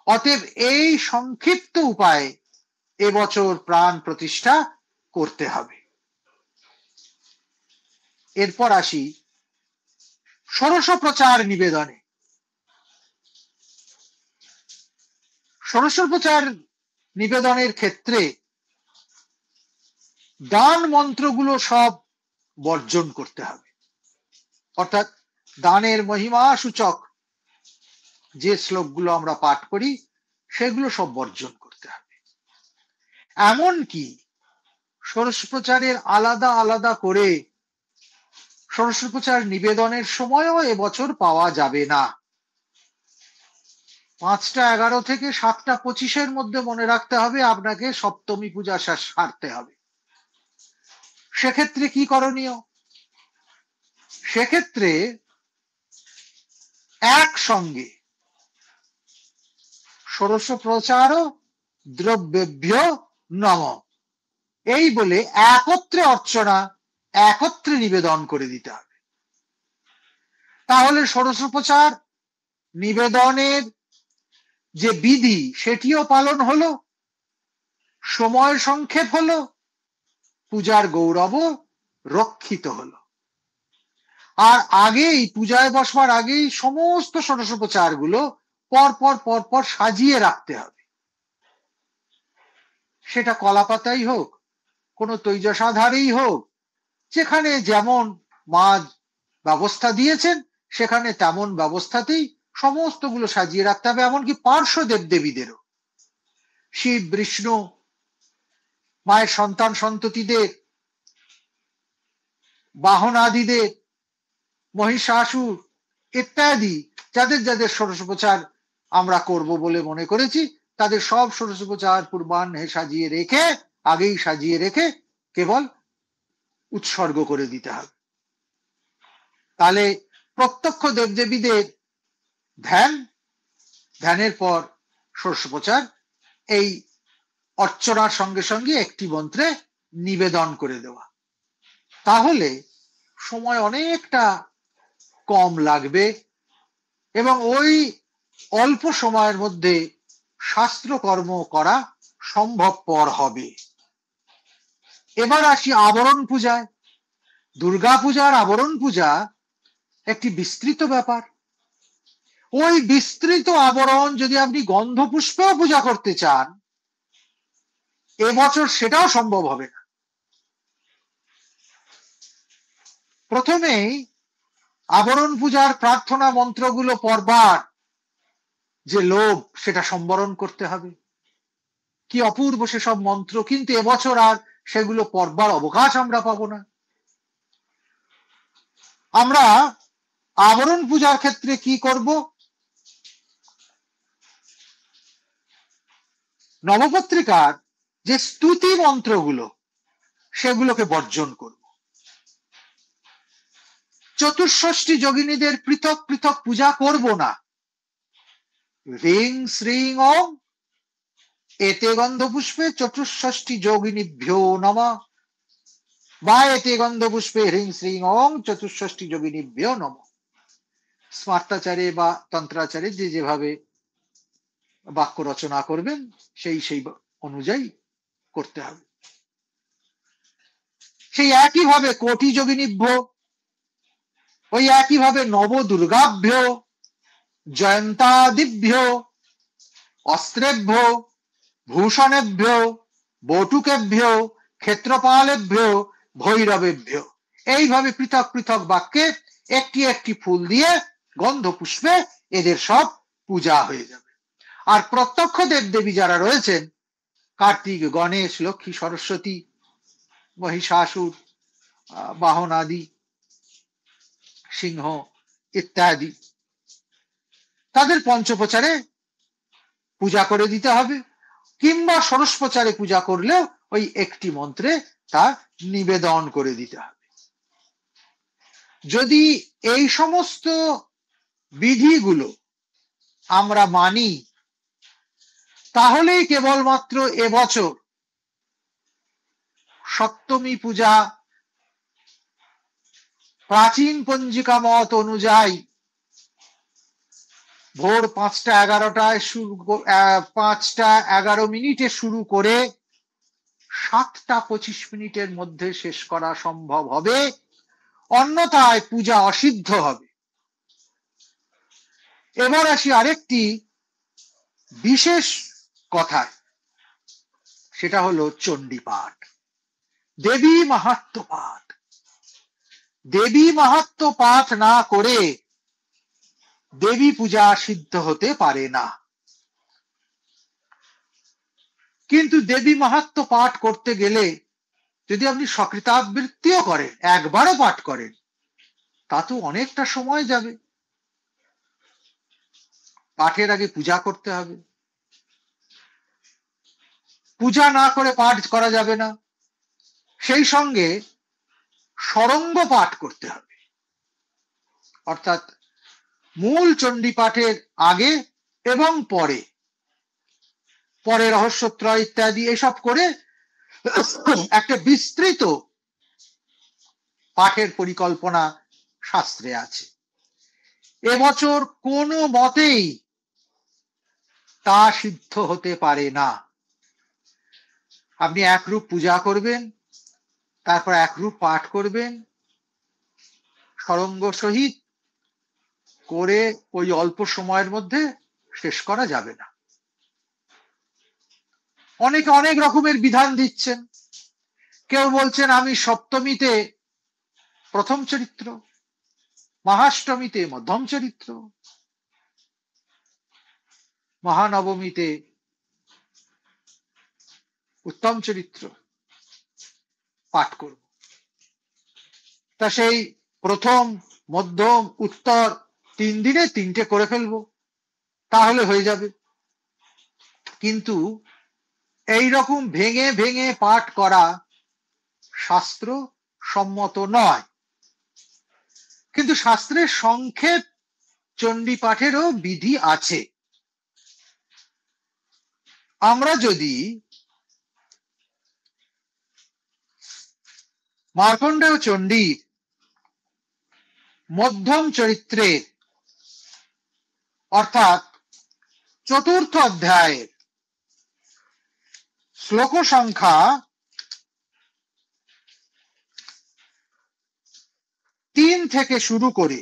অতএব এই সংক্ষিপ্ত উপায়ে এবছর প্রাণ প্রতিষ্ঠা করতে হবে। এরপর আসি ষোড়শ প্রচার নিবেদনে। ষোড়শ প্রচার নিবেদনের ক্ষেত্রে দান মন্ত্রগুলো সব বর্জন করতে হবে, অর্থাৎ দানের মহিমা সূচক যে শ্লোকগুলো আমরা পাঠ করি সেগুলো সব বর্জন করতে হবে। এমনকি ষোড়শ প্রচারের আলাদা আলাদা করে ষোড়শ প্রচার নিবেদনের সময়ও এবছর পাওয়া যাবে না। 5টা 11 থেকে 7টা 25 মধ্যে মনে রাখতে হবে আপনাকে সপ্তমী পূজা সারতে হবে। সেক্ষেত্রে কি করণীয়? সেক্ষেত্রে একসঙ্গে ষোড়শ প্রচার দ্রব্যেভ্য নম এই বলে একত্রে অর্চনা, একত্রে নিবেদন করে দিতে হবে। তাহলে ষোড়শ প্রচার নিবেদনের যে বিধি সেটিও পালন হলো, সময় সংক্ষেপ হলো, পূজার গৌরব রক্ষিত হলো। আর আগেই পূজায় বসবার আগেই সমস্ত ষোড়শ প্রচার গুলো পর সাজিয়ে রাখতে হবে। সেটা কলাপাতাই হোক, কোনো তৈজসাধারেই হোক, যেখানে যেমন মা ব্যবস্থা দিয়েছেন সেখানে তেমন ব্যবস্থাতেই সমস্তগুলো সাজিয়ে রাখতে হবে। এমনকি পার্শ্ব দেবদেবীদেরও, শিব বিষ্ণু, মায়ের সন্তান সন্ততিদের, বাহনাদিদের, মহিষাসুর ইত্যাদি যাদের যাদের ষোড়শোপচার আমরা করব বলে মনে করেছি তাদের সব ষোড়শোপচার পূর্বাহ্নে সাজিয়ে রেখে, আগেই সাজিয়ে রেখে কেবল উৎসর্গ করে দিতে হবে। তাহলে প্রত্যক্ষ দেবদেবীদের ধ্যানের পর ষোড়শোপচার এই অর্চনার সঙ্গে সঙ্গে একটি মন্ত্রে নিবেদন করে দেওয়া, তাহলে সময় অনেকটা কম লাগবে এবং ওই অল্প সময়ের মধ্যে শাস্ত্রকর্ম করা সম্ভবপর হবে। এবার আসি আবরণ পূজায়। দুর্গা পূজার আবরণ পূজা একটি বিস্তৃত ব্যাপার। ওই বিস্তৃত আবরণ যদি আপনি গন্ধ পুষ্পেও পূজা করতে চান এবছর সেটাও সম্ভব হবে না। প্রথমেই আবরণ পূজার প্রার্থনা মন্ত্রগুলো পড়বার যে লোভ সেটা সম্বরণ করতে হবে। কি অপূর্ব সেসব মন্ত্র, কিন্তু এবছর আর সেগুলো পড়বার অবকাশ আমরা পাবো না। আমরা আবরণ পূজার ক্ষেত্রে কি করব? নবপত্রিকার যে স্তুতি মন্ত্রগুলো সেগুলোকে বর্জন করব। চতুষ্ষষ্ঠী যোগিনীদের পৃথক পৃথক পূজা করব না। রিং শ্রীং ওং এতে গন্ধপুষ্পে চতুষ্ষষ্ঠী যোগিনীভ্যো নমঃ বা এতে গন্ধপুষ্পে হ্রিং শ্রীং ওং চতুষ্ষষ্ঠী যোগিনীভ্যো নমঃ। স্মার্তাচারে বা তন্ত্রাচারে যে যেভাবে বাক্য রচনা করবেন সেই অনুযায়ী করতে হবে। সেই একইভাবে কোটি যোগিনীভ্য, ওই একইভাবে নব দুর্গাভ্য, জয়ন্তাদিভ্য, অস্ত্রেভ্য, ভূষণেভ্য, বটুকেভ্য, ক্ষেত্রপালেভ্য, ভৈরবেভ্য, এইভাবে পৃথক পৃথক বাক্যে একটি একটি ফুল দিয়ে গন্ধ পুষ্পে এদের সব পূজা হয়ে যাবে। আর প্রত্যক্ষ দেবদেবী যারা রয়েছেন, কার্তিক, গণেশ, লক্ষ্মী, সরস্বতী, মহিষাসুর, বাহন আদি, সিংহ ইত্যাদি, তাদের পঞ্চপ্রচারে পূজা করে দিতে হবে, কিংবা ষোড়শপ্রচারে পূজা করলেও ওই একটি মন্ত্রে তা নিবেদন করে দিতে হবে। যদি এই সমস্ত বিধিগুলো আমরা মানি, তাহলেই কেবলমাত্র এবছর সপ্তমী পূজা প্রাচীন পঞ্জিকা মত অনুযায়ী ভোর 5:11 শুরু করে 7:25 মধ্যে শেষ করা সম্ভব হবে, অন্যথায় পূজা অসিদ্ধ হবে। এবার আসি আরেকটি বিশেষ কথায়, সেটা হলো চণ্ডী পাঠ, দেবী মাহাত্ম্য পাঠ। দেবী মাহাত্ম্য পাঠ না করে দেবী পূজা সিদ্ধ হতে পারে না। কিন্তু দেবী মাহাত্ম্য পাঠ করতে গেলে যদি আপনি সকৃতাবৃত্তিও করেন, একবারও পাঠ করেন, তা তো অনেকটা সময় যাবে। পাঠের আগে পূজা করতে হবে, পূজা না করে পাঠ করা যাবে না। সেই সঙ্গে সরঙ্গ পাঠ করতে হবে, অর্থাৎ মূল চণ্ডী পাঠের আগে এবং পরে পরে রহস্যত্রয় ইত্যাদি এসব করে একটা বিস্তৃত পাঠের পরিকল্পনা শাস্ত্রে আছে। এবছর কোনো মতেই তা সিদ্ধ হতে পারে না। আপনি একরূপ পূজা করবেন, তারপর একরূপ পাঠ করবেন, সরঙ্গ সহিত করে ওই অল্প সময়ের মধ্যে শেষ করা যাবে না। অনেকে অনেক রকমের বিধান দিচ্ছেন। কেউ বলছেন আমি সপ্তমীতে প্রথম চরিত্র, মহাষ্টমীতে মধ্যম চরিত্র, মহানবমীতে উত্তম চরিত্র পাঠ করব। তা সেই প্রথম, মধ্যম, উত্তর 3 দিনে 3টে করে ফেলবো, তাহলে হয়ে যাবে। কিন্তু এই রকম ভেঙে ভেঙে পাঠ করা শাস্ত্র সম্মত নয়। কিন্তু শাস্ত্রের সংক্ষেপ চণ্ডী পাঠেরও বিধি আছে। আমরা যদি মার্কণ্ডেয় চণ্ডীর মধ্যম চরিত্রের অর্থাৎ 4র্থ অধ্যায়ের শ্লোক সংখ্যা 3 থেকে শুরু করে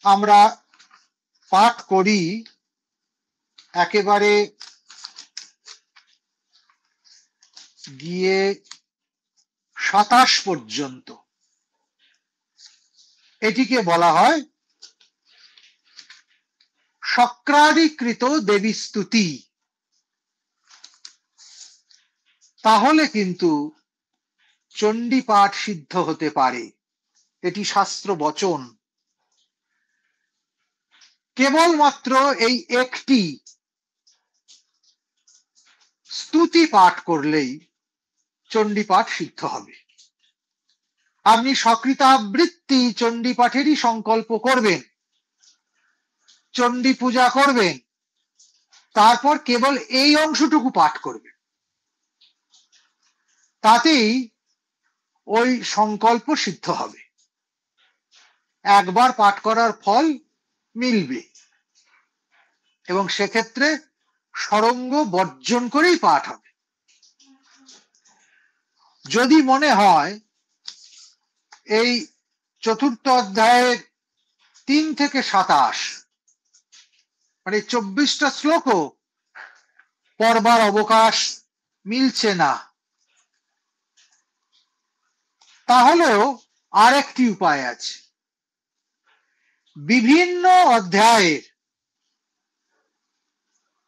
আমরা পাঠ করি একেবারে গিয়ে 27 পর্যন্ত, এটিকে বলা হয় শক্রাদিকৃত দেবী স্তুতি। তাহলে কিন্তু চণ্ডী পাঠ সিদ্ধ হতে পারে, এটি শাস্ত্র বচন। কেবলমাত্র এই একটি স্তুতি পাঠ করলেই চণ্ডী পাঠ সিদ্ধ হবে। আপনি সকৃতাবৃত্তি চণ্ডী পাঠেরই সংকল্প করবেন, চণ্ডী পূজা করবেন, তারপর কেবল এই অংশটুকু পাঠ করবেন, তাতেই ওই সংকল্প সিদ্ধ হবে। একবার পাঠ করার ফল মিলবে এবং সেক্ষেত্রে সরঙ্গ বর্জন করেই পাঠ হবে। যদি মনে হয় এই চতুর্থ অধ্যায়ের 3 থেকে 27 মানে 24টা শ্লোকও পড়বার অবকাশ মিলছে না, তাহলেও আরেকটি উপায় আছে। বিভিন্ন অধ্যায়ের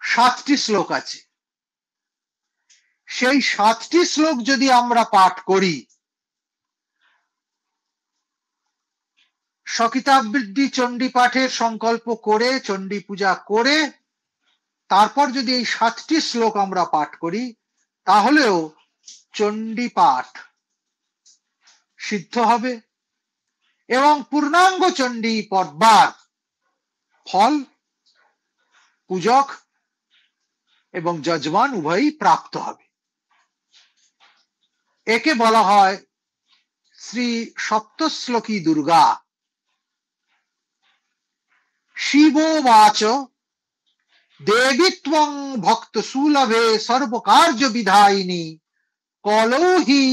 7টি শ্লোক আছে, সেই 7টি শ্লোক যদি আমরা পাঠ করি, সকৃতাবৃত্তি চণ্ডী পাঠের সংকল্প করে চণ্ডী পূজা করে তারপর যদি এই 7টি শ্লোক আমরা পাঠ করি, তাহলেও চণ্ডী পাঠ সিদ্ধ হবে এবং পূর্ণাঙ্গ চণ্ডী পড়বার ফল পূজক এবং যজমান উভয়ই প্রাপ্ত হবে। একে বলা হয় শ্রী সপ্তশ্লোকী দুর্গা। শিবোবাচ দেবী ত্বং ভক্ত সুলভে সর্বকার্য বিধায়িনী কলৌ হি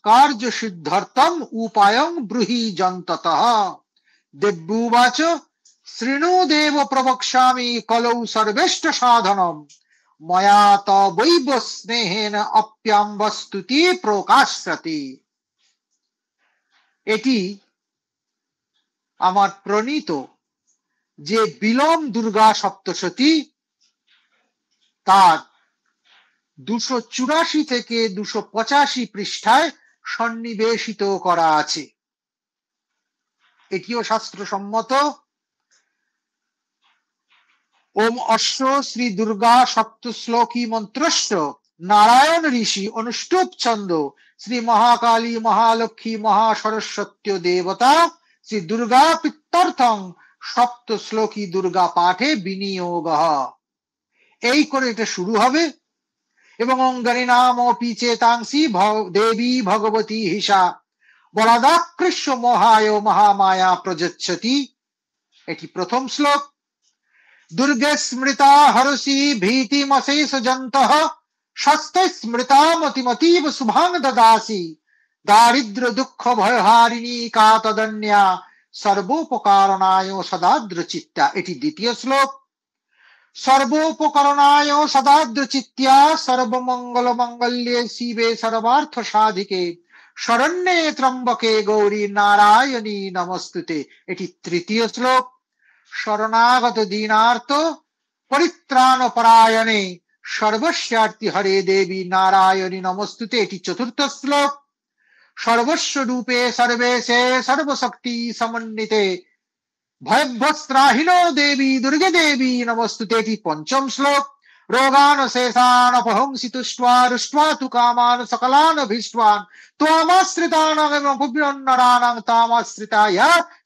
কার্য সিদ্ধার্থম উপায়ং ব্রূহি যন্ততঃ। দেব্যুবাচ শৃণু দেব প্রবক্ষ্যামি কলৌ সর্বেষ্ট সাধনম ময়া তবৈব স্নেহেন অপ্যাম্বস্তুতি প্রকাশ্যতি। এটি আমার প্রণীত যে বিলম দুর্গা সপ্তশতী, তার 284 থেকে 285 পৃষ্ঠায় সন্নিবেশিত করা আছে। এটিও শাস্ত্রসম্মত। ওম অশ্ব শ্রী দুর্গা সপ্তশ্লোকী মন্ত্রস্য নারায়ণ ঋষি অনুষ্টুপ ছন্দ শ্রী মহাকালী মহালক্ষ্মী মহাসরস্বত্য দেবতা শ্রী দুর্গা পিত্তর্থং সপ্তশ্লোকী দুর্গা পাঠে বিনিয়োগ। এই করে এটা শুরু হবে এবং অঙ্গারি নাম চেতাংসি দেবী ভগবতী হিসা বলাদাকৃষ্য মহায় মহামায়া প্রযচ্ছতি। এটি প্রথম শ্লোক। দুর্গে স্মৃতা হরসি ভীতিমশেষ জন্তঃ শস্তে স্মৃতা মতিমতীব শুভাং দদাসি দারিদ্র দুঃখ ভয়হারিণী কাতদন্যা সর্বোপকারণায় সদাদ্র চিত্তা। এটি দ্বিতীয় শ্লোক। সর্বোপকরণায় সদাদ্র চিত্তা সর্বমঙ্গল মঙ্গল্যে শিবে সর্বার্থ সাধিকে শরণ্যে ত্রম্বকে গৌরী নারায়ণী নমস্তুতে। এটি তৃতীয় শ্লোক। শরণাগত দীনার্থ পরিত্রাণ পরায়ণে সর্বস্যার্থী হরে দেবী নারায়ণী নমস্তুতে। এটি চতুর্থ শ্লোক। সর্বস্ব রূপে সর্বেশে সর্বশক্তি সমন্বিতে ভয়ভ্রস্ত্রাহিনো দেবী দুর্গে দেবী নমস্তুতে। এটি পঞ্চম শ্লোক। রোগান শেষান অপহংসি তুष्ट्वा रुष्ट्वा তু কামান সকলান অভীষ্ট্বান ত্বমাশ্রিতানাং এবং পুণ্যনরানাং তামাশ্রিতায়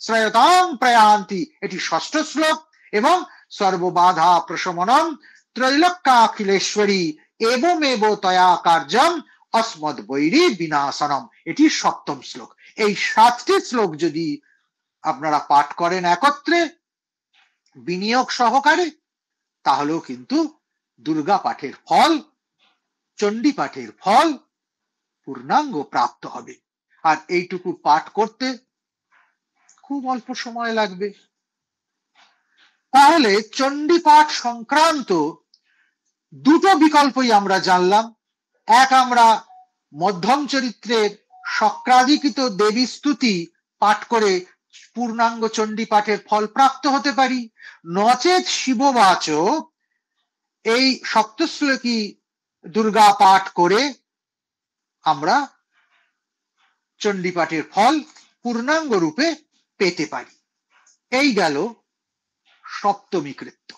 শ্রয়তাং প্রয়ান্তি। এটি ষষ্ঠ শ্লোক। এবং সর্ববাধা প্রশমনম ত্রৈলোক্যাখিলেশ্বরী এবমেব তয়া কার্যম অস্মদ বৈরী বিনাশনম। এটি সপ্তম শ্লোক। এই 7টি শ্লোক যদি আপনারা পাঠ করেন একত্রে বিনিয়োগ সহকারে, তাহলেও কিন্তু দুর্গা পাঠের ফল, চণ্ডী পাঠের ফল পূর্ণাঙ্গ প্রাপ্ত হবে। আর এইটুকু পাঠ করতে খুব অল্প সময় লাগবে। তাহলে চণ্ডী পাঠ সংক্রান্ত দুটো বিকল্পই আমরা জানলাম। এক, আমরা মধ্যম চরিত্রের শক্রাধিকৃত দেবী স্তুতি পাঠ করে পূর্ণাঙ্গ চণ্ডী পাঠের ফল প্রাপ্ত হতে পারি, নচেত শিববাচ এই সপ্তশ্লোকী দুর্গা পাঠ করে আমরা চণ্ডী পাঠের ফল পূর্ণাঙ্গ রূপে পেতে পারি। এই গেল সপ্তমী কৃত্য।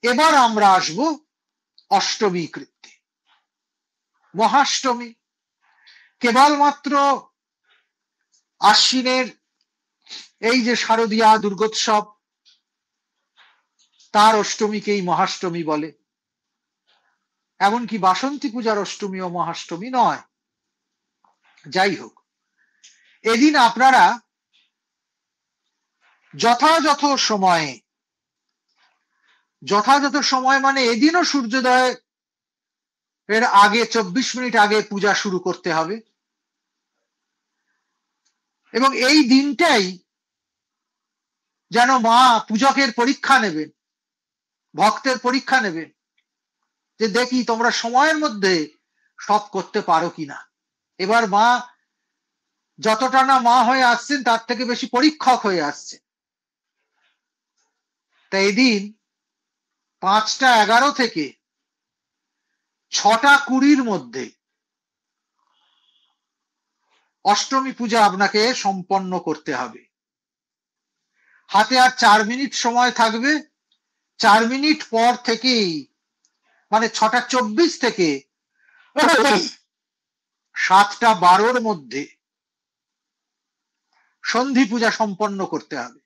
এবার আমরা আসব অষ্টমী কৃত্যে। মহাষ্টমী কেবলমাত্র আশ্বিনের এই যে শারদীয়া দুর্গোৎসব, তার অষ্টমীকেই মহাষ্টমী বলে। এমনকি বাসন্তী পূজার অষ্টমী ও মহাষ্টমী নয়। যাই হোক, এদিন আপনারা যথাযথ সময় মানে এদিনও সূর্যোদয় এর আগে 24 মিনিট আগে পূজা শুরু করতে হবে। এবং এই দিনটাই যেন মা পূজকের পরীক্ষা নেবেন, ভক্তের পরীক্ষা নেবেন, যে দেখি তোমরা সময়ের মধ্যে সব করতে পারো কিনা। এবার মা যতটা না মা হয়ে আসছেন তার থেকে বেশি পরীক্ষক হয়ে আসছে। তাই এদিন 5টা 11 থেকে 6টা 20 মধ্যে অষ্টমী পূজা আপনাকে সম্পন্ন করতে হবে। হাতে আর 4 মিনিট সময় থাকবে। 4 মিনিট পর থেকেই মানে 6টা 24 থেকে 7টা 12 মধ্যে সন্ধি পূজা সম্পন্ন করতে হবে।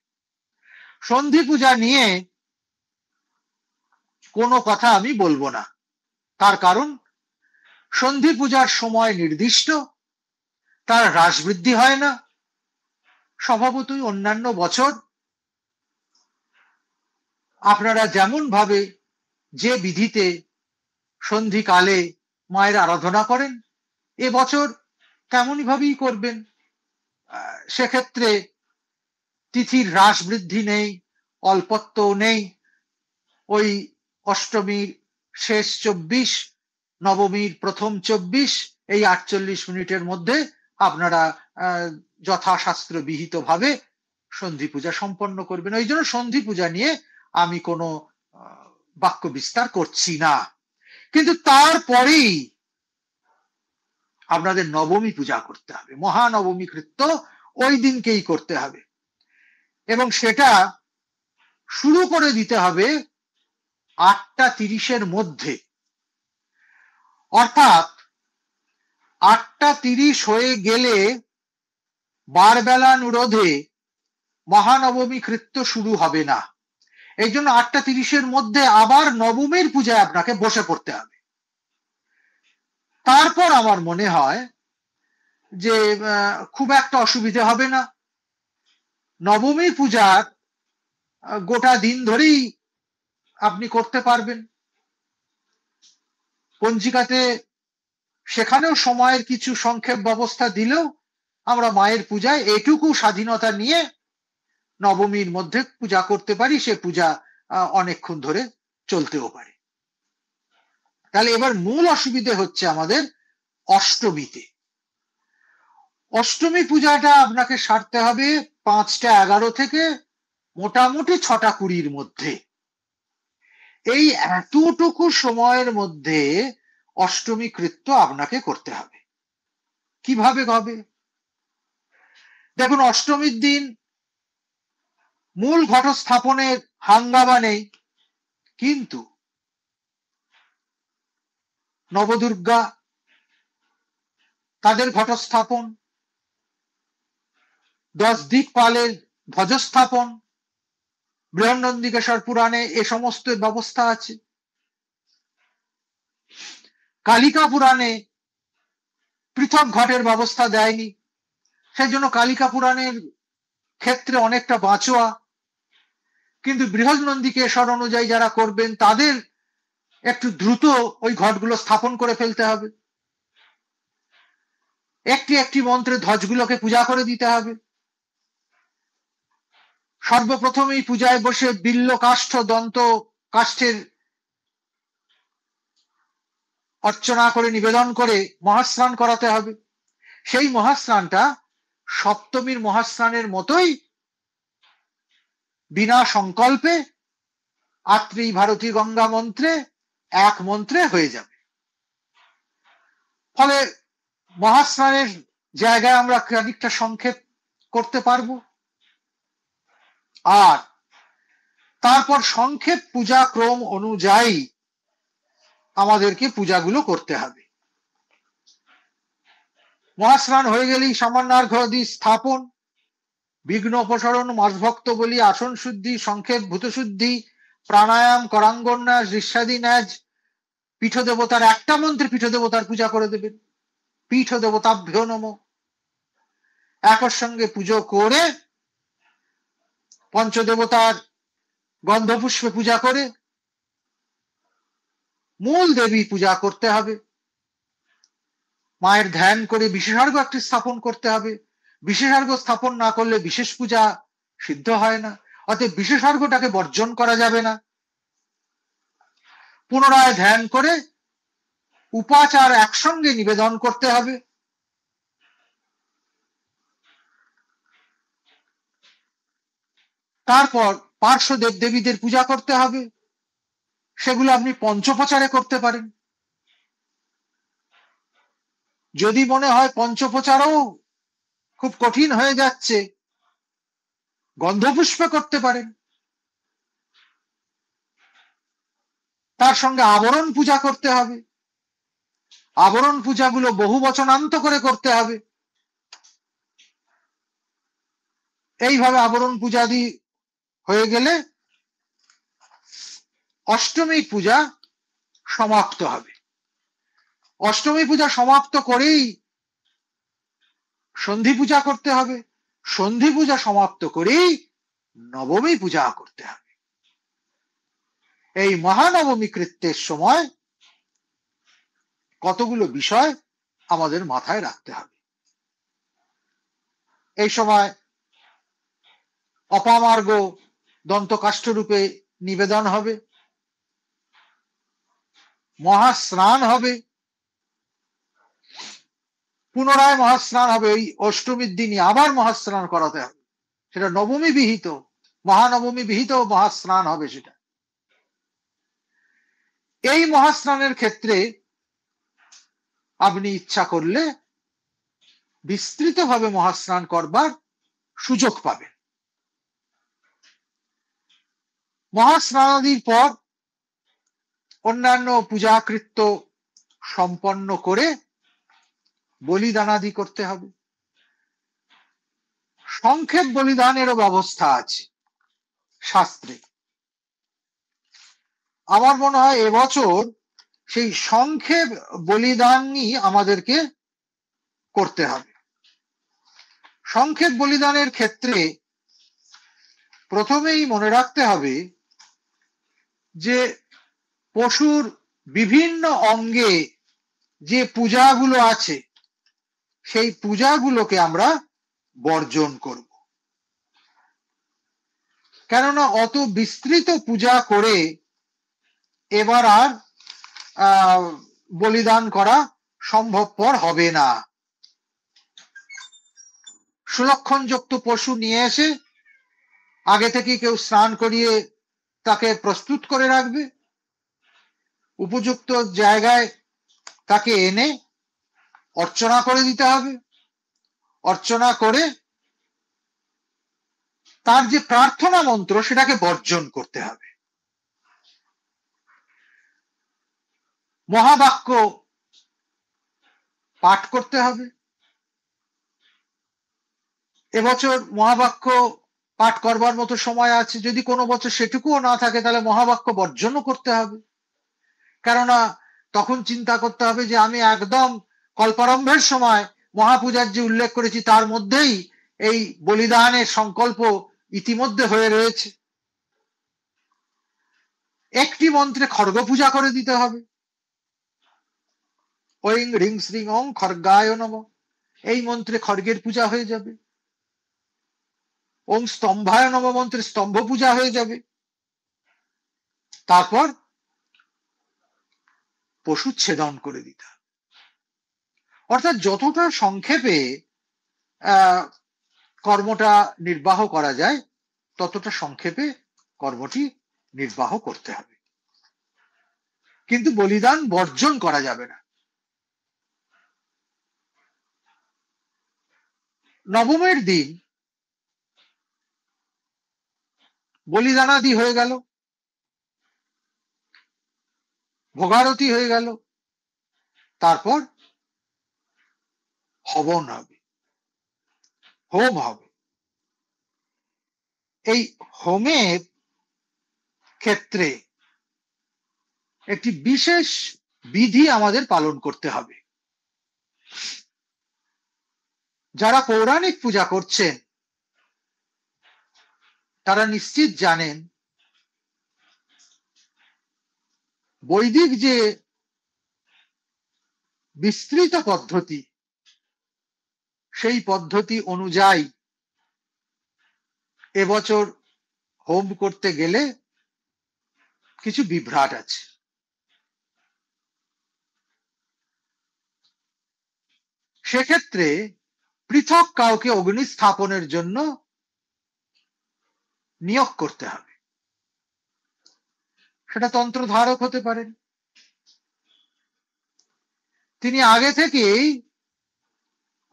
সন্ধি পূজা নিয়ে কোনো কথা আমি বলবো না, তার কারণ সন্ধি পূজার সময় নির্দিষ্ট, তার হ্রাস বৃদ্ধি হয় না। স্বভাবতই অন্যান্য বছর আপনারা যেমন ভাবে যে বিধিতে সন্ধিকালে মায়ের আরাধনা করেন, এবছর তেমনই ভাবেই করবেন। সেক্ষেত্রে তিথির হ্রাস বৃদ্ধি নেই, অল্পত্ব নেই। ওই অষ্টমীর শেষ 24, নবমীর প্রথম 24, এই 48 মিনিটের মধ্যে আপনারা যথাশাস্ত্র বিহিত ভাবে সন্ধি পূজা সম্পন্ন করবেন। ওই জন্য সন্ধি পূজা নিয়ে আমি কোনো বাক্য বিস্তার করছি না। কিন্তু তারপরেই আপনাদের নবমী পূজা করতে হবে, মহানবমী কৃত্য ওই দিনকেই করতে হবে। এবং সেটা শুরু করে দিতে হবে 8টা 30 মধ্যে। অর্থাৎ 8টা 30 হয়ে গেলে বারবেলানুরোধে মহানবমী কৃত্য শুরু হবে না। এই জন্য 8টা 30 মধ্যে আবার নবমীর পূজায় আপনাকে বসে পড়তে হবে। তারপর আমার মনে হয় যে খুব একটা অসুবিধে হবে না। নবমী পূজার গোটা দিন ধরেই আপনি করতে পারবেন। পঞ্জিকাতে সেখানেও সময়ের কিছু সংক্ষেপ ব্যবস্থা দিলেও আমরা মায়ের পূজায় এটুকু স্বাধীনতা নিয়ে নবমীর মধ্যে পূজা করতে পারি। সে পূজা অনেকক্ষণ ধরে চলতেও পারে। তাহলে এবার মূল অসুবিধে হচ্ছে আমাদের অষ্টমীতে। অষ্টমী পূজাটা আপনাকে সারতে হবে 5টা 11 থেকে মোটামুটি 6টা 20 মধ্যে। এই এতটুকু সময়ের মধ্যে অষ্টমী কৃত্য আপনাকে করতে হবে। কিভাবে হবে? দেখুন, অষ্টমীর দিন মূল ঘট স্থাপনের হাঙ্গামা নেই, কিন্তু নবদুর্গা তাদের ঘট স্থাপন, 10 দিকপালের ধ্বজস্থাপন, বৃহন্নন্দিকেশ্বর পুরাণে এ সমস্ত ব্যবস্থা আছে। কালিকা পুরাণে পৃথক ঘটের ব্যবস্থা দেয়নি, সেই জন্য কালিকা পুরাণের ক্ষেত্রে অনেকটা বাঁচোয়া। কিন্তু বৃহন্নন্দিকেশ্বর অনুযায়ী যারা করবেন তাদের একটু দ্রুত ওই ঘটগুলো স্থাপন করে ফেলতে হবে। একটি একটি মন্ত্রে ধ্বজগুলোকে পূজা করে দিতে হবে। সর্বপ্রথমেই পূজায় বসে বিল্ল কাষ্ঠ দন্ত কাষ্ঠের অর্চনা করে নিবেদন করে মহাস্নান করাতে হবে। সেই মহাস্নানটা সপ্তমীর মহাস্নানের মতোই বিনা সংকল্পে আত্রেয়ী ভারতী গঙ্গা মন্ত্রে এক মন্ত্রে হয়ে যাবে। ফলে মহাস্নানের জায়গায় আমরা খানিকটা সংক্ষেপ করতে পারবো। আর তারপর সংক্ষেপ পূজা ক্রম অনুযায়ী আমাদেরকে পূজাগুলো করতে হবে। মহাস্নান হয়ে গেলেই সামান্যার্ঘ্যাদি স্থাপন, বিঘ্ন অপসারণ, মাসভক্ত বলি, আসন শুদ্ধি, সংক্ষেপ ভূতশুদ্ধি, প্রাণায়াম, করাঙ্গন্যাস, ঋষ্যাদি ন্যাজ, পীঠ দেবতার একটা মন্ত্রে পীঠ দেবতার পূজা করে দেবেন, পীঠ দেবতাভ্যো নমঃ। একর সঙ্গে পুজো করে পঞ্চদেবতার গন্ধপুষ্পে পূজা করে মূল দেবী পূজা করতে হবে। মায়ের ধ্যান করে বিশেষার্ঘ্য একটি স্থাপন করতে হবে। বিশেষার্ঘ্য স্থাপন না করলে বিশেষ পূজা সিদ্ধ হয় না, অতএব বিশেষার্ঘ্যটাকে বর্জন করা যাবে না। পুনরায় ধ্যান করে উপাচার একসঙ্গে নিবেদন করতে হবে। তারপর পার্শ্ব দেবদেবীদের পূজা করতে হবে, সেগুলো আপনি পঞ্চোপচারে করতে পারেন। যদি মনে হয় পঞ্চোপচারও খুব কঠিন হয়ে যাচ্ছে, গন্ধপুষ্পে করতে পারেন। তার সঙ্গে আবরণ পূজা করতে হবে, আবরণ পূজাগুলো বহু বচনান্ত করে করতে হবে। এইভাবে আবরণ পূজাদি হয়ে গেলে অষ্টমী পূজা সমাপ্ত হবে। অষ্টমী পূজা সমাপ্ত করেই সন্ধি পূজা করতে হবে, সন্ধি পূজা সমাপ্ত করেই নবমী পূজা করতে হবে। এই মহানবমী কৃত্যের সময় কতগুলো বিষয় আমাদের মাথায় রাখতে হবে। এই সময় অপামার্গ দন্তকাষ্ঠ রূপে নিবেদন হবে, মহাস্নান হবে, পুনরায় মহাস্নান হবে। এই অষ্টমীর দিনই আবার মহাস্নান করাতে হবে, সেটা নবমী বিহিত, মহানবমী বিহিত মহাস্নান হবে সেটা। এই মহাস্নানের ক্ষেত্রে আপনি ইচ্ছা করলে বিস্তৃতভাবে মহাস্নান করবার সুযোগ পাবেন। মহাস্নানাদির পর অন্যান্য পূজাকৃত্য সম্পন্ন করে বলিদানাদি করতে হবে। সংক্ষেপ বলিদানেরও ব্যবস্থা আছে শাস্ত্রে। আমার মনে হয় এবছর সেই সংক্ষেপ বলিদানই আমাদেরকে করতে হবে। সংক্ষেপ বলিদানের ক্ষেত্রে প্রথমেই মনে রাখতে হবে যে পশুর বিভিন্ন অঙ্গে যে পূজাগুলো আছে সেই পূজাগুলোকে আমরা বর্জন করব। কেননা অত বিস্তৃত পূজা করে এবার আর বলিদান করা সম্ভবপর হবে না। সুলক্ষণযুক্ত পশু নিয়ে এসে আগে থেকে কেউ স্নান করিয়ে তাকে প্রস্তুত করে রাখবে, উপযুক্ত জায়গায় তাকে এনে অর্চনা করে দিতে হবে। অর্চনা করে তার যে প্রার্থনা মন্ত্র সেটাকে বর্জন করতে হবে। মহাবাক্য পাঠ করতে হবে। এবছর মহাবাক্য পাঠ করবার মতো সময় আছে, যদি কোনো বছর সেটুকুও না থাকে তাহলে মহাবাক্য বর্জনও করতে হবে। কেননা তখন চিন্তা করতে হবে যে আমি একদম কল্পারম্ভের সময় মহাপূজার যে উল্লেখ করেছি তার মধ্যেই এই বলিদানের সংকল্প ইতিমধ্যে হয়ে রয়েছে। একটি মন্ত্রে খড়গ পূজা করে দিতে হবে, ঐং হ্রিং শ্রীং ওং খড়গায় নমঃ, এই মন্ত্রে খড়গের পূজা হয়ে যাবে। ওং স্তম্ভায় নমঃ মন্ত্রে স্তম্ভ পূজা হয়ে যাবে। তারপর পশু ছেদন করে দিতে হবে। অর্থাৎ যতটা সংক্ষেপে কর্মটা নির্বাহ করা যায় ততটা সংক্ষেপে কর্মটি নির্বাহ করতে হবে, কিন্তু বলিদান বর্জন করা যাবে না। নবমের দিন বলিদানাদি হয়ে গেল, ভোগারতি হয়ে গেল, তারপর হবন হবে, হোম হবে। এই হোমের ক্ষেত্রে একটি বিশেষ বিধি আমাদের পালন করতে হবে। যারা পৌরাণিক পূজা করছেন তারা নিশ্চিত জানেন বৈদিক যে বিস্তৃত পদ্ধতি, সেই পদ্ধতি অনুযায়ী এবছর হোম করতে গেলে কিছু বিভ্রাট আছে। সেক্ষেত্রে পৃথক কাউকে অগ্নি স্থাপনের জন্য নিয়োগ করতে হবে। সেটা তন্ত্রধারক হতে পারেন, তিনি আগে থেকেই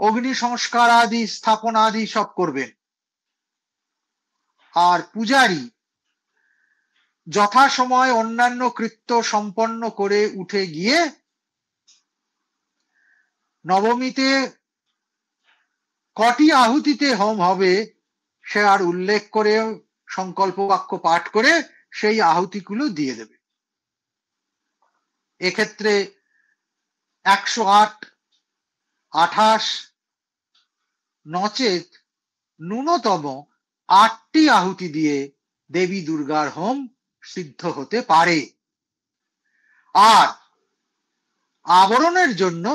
অগ্নি সংস্কার আদি স্থাপন আদি সব করবেন। আর পূজারী যথাসময় অন্যান্য কৃত্য সম্পন্ন করে উঠে গিয়ে নবমীতে কটি আহুতিতে হোম হবে সে আর উল্লেখ করে সংকল্প বাক্য পাঠ করে সেই আহুতিগুলো দিয়ে দেবে। এক্ষেত্রে 108, 28 নচেত ন্যূনতম 8টি আহুতি দিয়ে দেবী দুর্গার হোম সিদ্ধ হতে পারে। আর আবরণের জন্য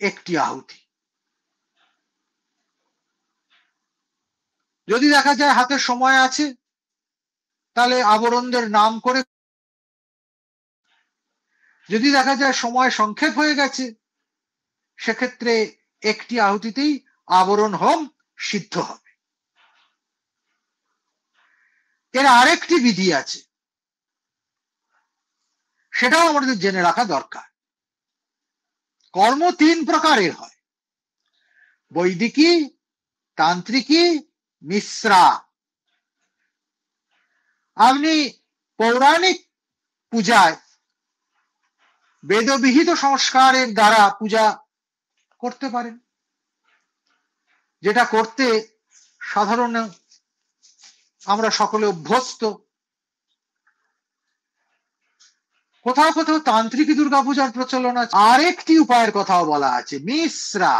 1টি আহুতি। যদি দেখা যায় হাতে সময় আছে তাহলে আবরণদের নাম করে, যদি দেখা যায় সময় সংক্ষেপ হয়ে গেছে সেক্ষেত্রে 1টি আহুতিতেই আবরণ হোম সিদ্ধ হবে। এর আরেকটি বিধি আছে, সেটাও আমাদের জেনে রাখা দরকার। কর্ম 3 প্রকারের হয়, বৈদিকী, তান্ত্রিকী, মিশ্রা। আপনি পৌরাণিক পূজায় বেদবিহিত সংস্কারের দ্বারা পূজা করতে পারেন, যেটা করতে সাধারণ আমরা সকলে অভ্যস্ত। কোথাও কোথাও তান্ত্রিক দুর্গাপূজার প্রচলন আছে। আরেকটি উপায়ের কথাও বলা আছে, মিশ্রা।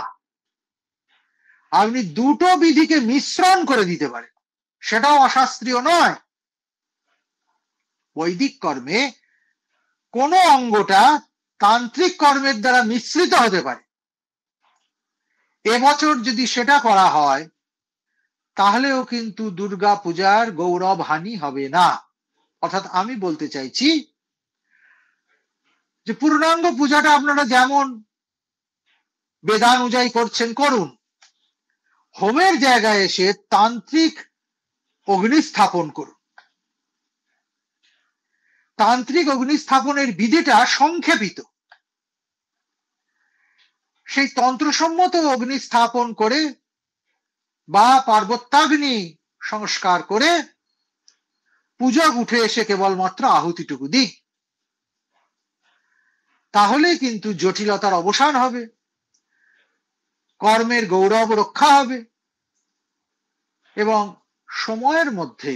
আপনি দুটো বিধিকে মিশ্রণ করে দিতে পারেন, সেটাও অশাস্ত্রীয় নয়। বৈদিক কর্মে কোন অঙ্গটা তান্ত্রিক কর্মের দ্বারা মিশ্রিত হতে পারে, এবছর যদি সেটা করা হয় তাহলেও কিন্তু দুর্গা পূজার গৌরব হানি হবে না। অর্থাৎ আমি বলতে চাইছি যে পূর্ণাঙ্গ পূজাটা আপনারা যেমন বেদানুযায়ী করছেন করুন, হোমের জায়গায় এসে তান্ত্রিক অগ্নি স্থাপন করুন। তান্ত্রিক অগ্নি স্থাপনের বিধিটা সংক্ষেপিত, সেই তন্ত্রসম্মত অগ্নি স্থাপন করে বা পার্বত্যাগ্নি সংস্কার করে পূজক উঠে এসে কেবলমাত্র আহুতিটুকু দিক, তাহলে কিন্তু জটিলতার অবসান হবে, কর্মের গৌরব রক্ষা হবে এবং সময়ের মধ্যে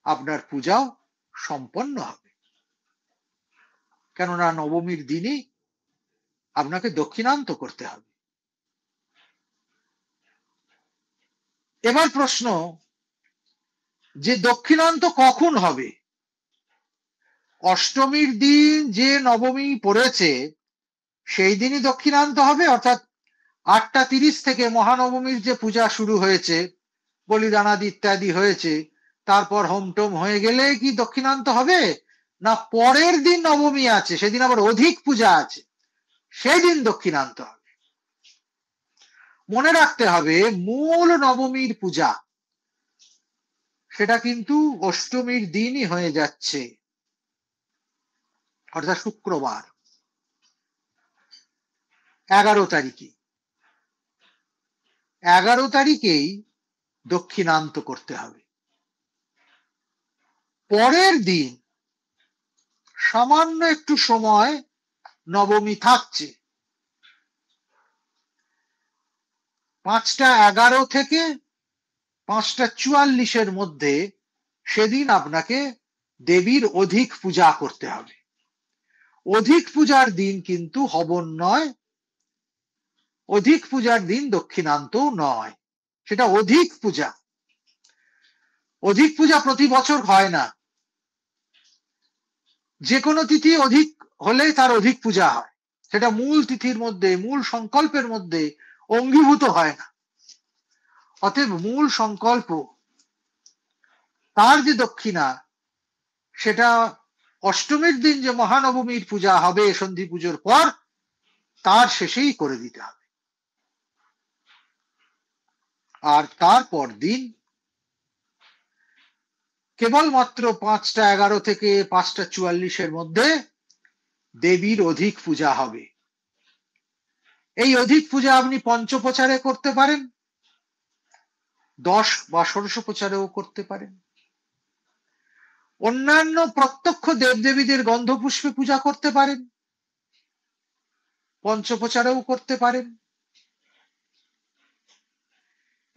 আপনার পূজাও সম্পন্ন হবে। কেননা নবমীর দিনই আপনাকে দক্ষিণান্ত করতে হবে। এবার প্রশ্ন যে দক্ষিণান্ত কখন হবে? অষ্টমীর দিন যে নবমী পড়েছে সেই দিনই দক্ষিণান্ত হবে, অর্থাৎ 8টা 30 থেকে মহানবমীর যে পূজা শুরু হয়েছে, বলিদানাদি ইত্যাদি হয়েছে, তারপর হোমটোম হয়ে গেলে কি দক্ষিণান্ত হবে, না পরের দিন নবমী আছে, সেদিন আবার অধিক পূজা আছে, সেদিন দক্ষিণান্ত হবে? মনে রাখতে হবে মূল নবমীর পূজা সেটা কিন্তু অষ্টমীর দিনই হয়ে যাচ্ছে, অর্থাৎ শুক্রবার 11 তারিখে। 11 তারিখেই দক্ষিণান্ত করতে হবে। পরের দিন সামান্য একটু সময় নবমী থাকছে, 5:11 থেকে 5:44 মধ্যে সেদিন আপনাকে দেবীর অধিক পূজা করতে হবে। অধিক পূজার দিন কিন্তু হবন নয়, অধিক পূজার দিন দক্ষিণান্ত নয়, সেটা অধিক পূজা। অধিক পূজা প্রতি বছর হয় না, যে কোনো তিথি অধিক হলে তার অধিক পূজা হয়, সেটা মূল তিথির মধ্যে মূল সংকল্পের মধ্যে অঙ্গীভূত হয় না। অতএব মূল সংকল্প তার যে দক্ষিণা, সেটা অষ্টমীর দিন যে মহানবমীর পূজা হবে সন্ধি পুজোর পর, তার শেষেই করে দিতে হবে। আর তারপর দিন কেবলমাত্র 5:11 থেকে 5:44 মধ্যে দেবীর অধিক পূজা হবে। এই অধিক পূজা আপনি পঞ্চপ্রচারে করতে পারেন, 10 বা ষোড়শ প্রচারেও করতে পারেন। অন্যান্য প্রত্যক্ষ দেবদেবীদের গন্ধপুষ্পে পূজা করতে পারেন, পঞ্চপ্রচারেও করতে পারেন।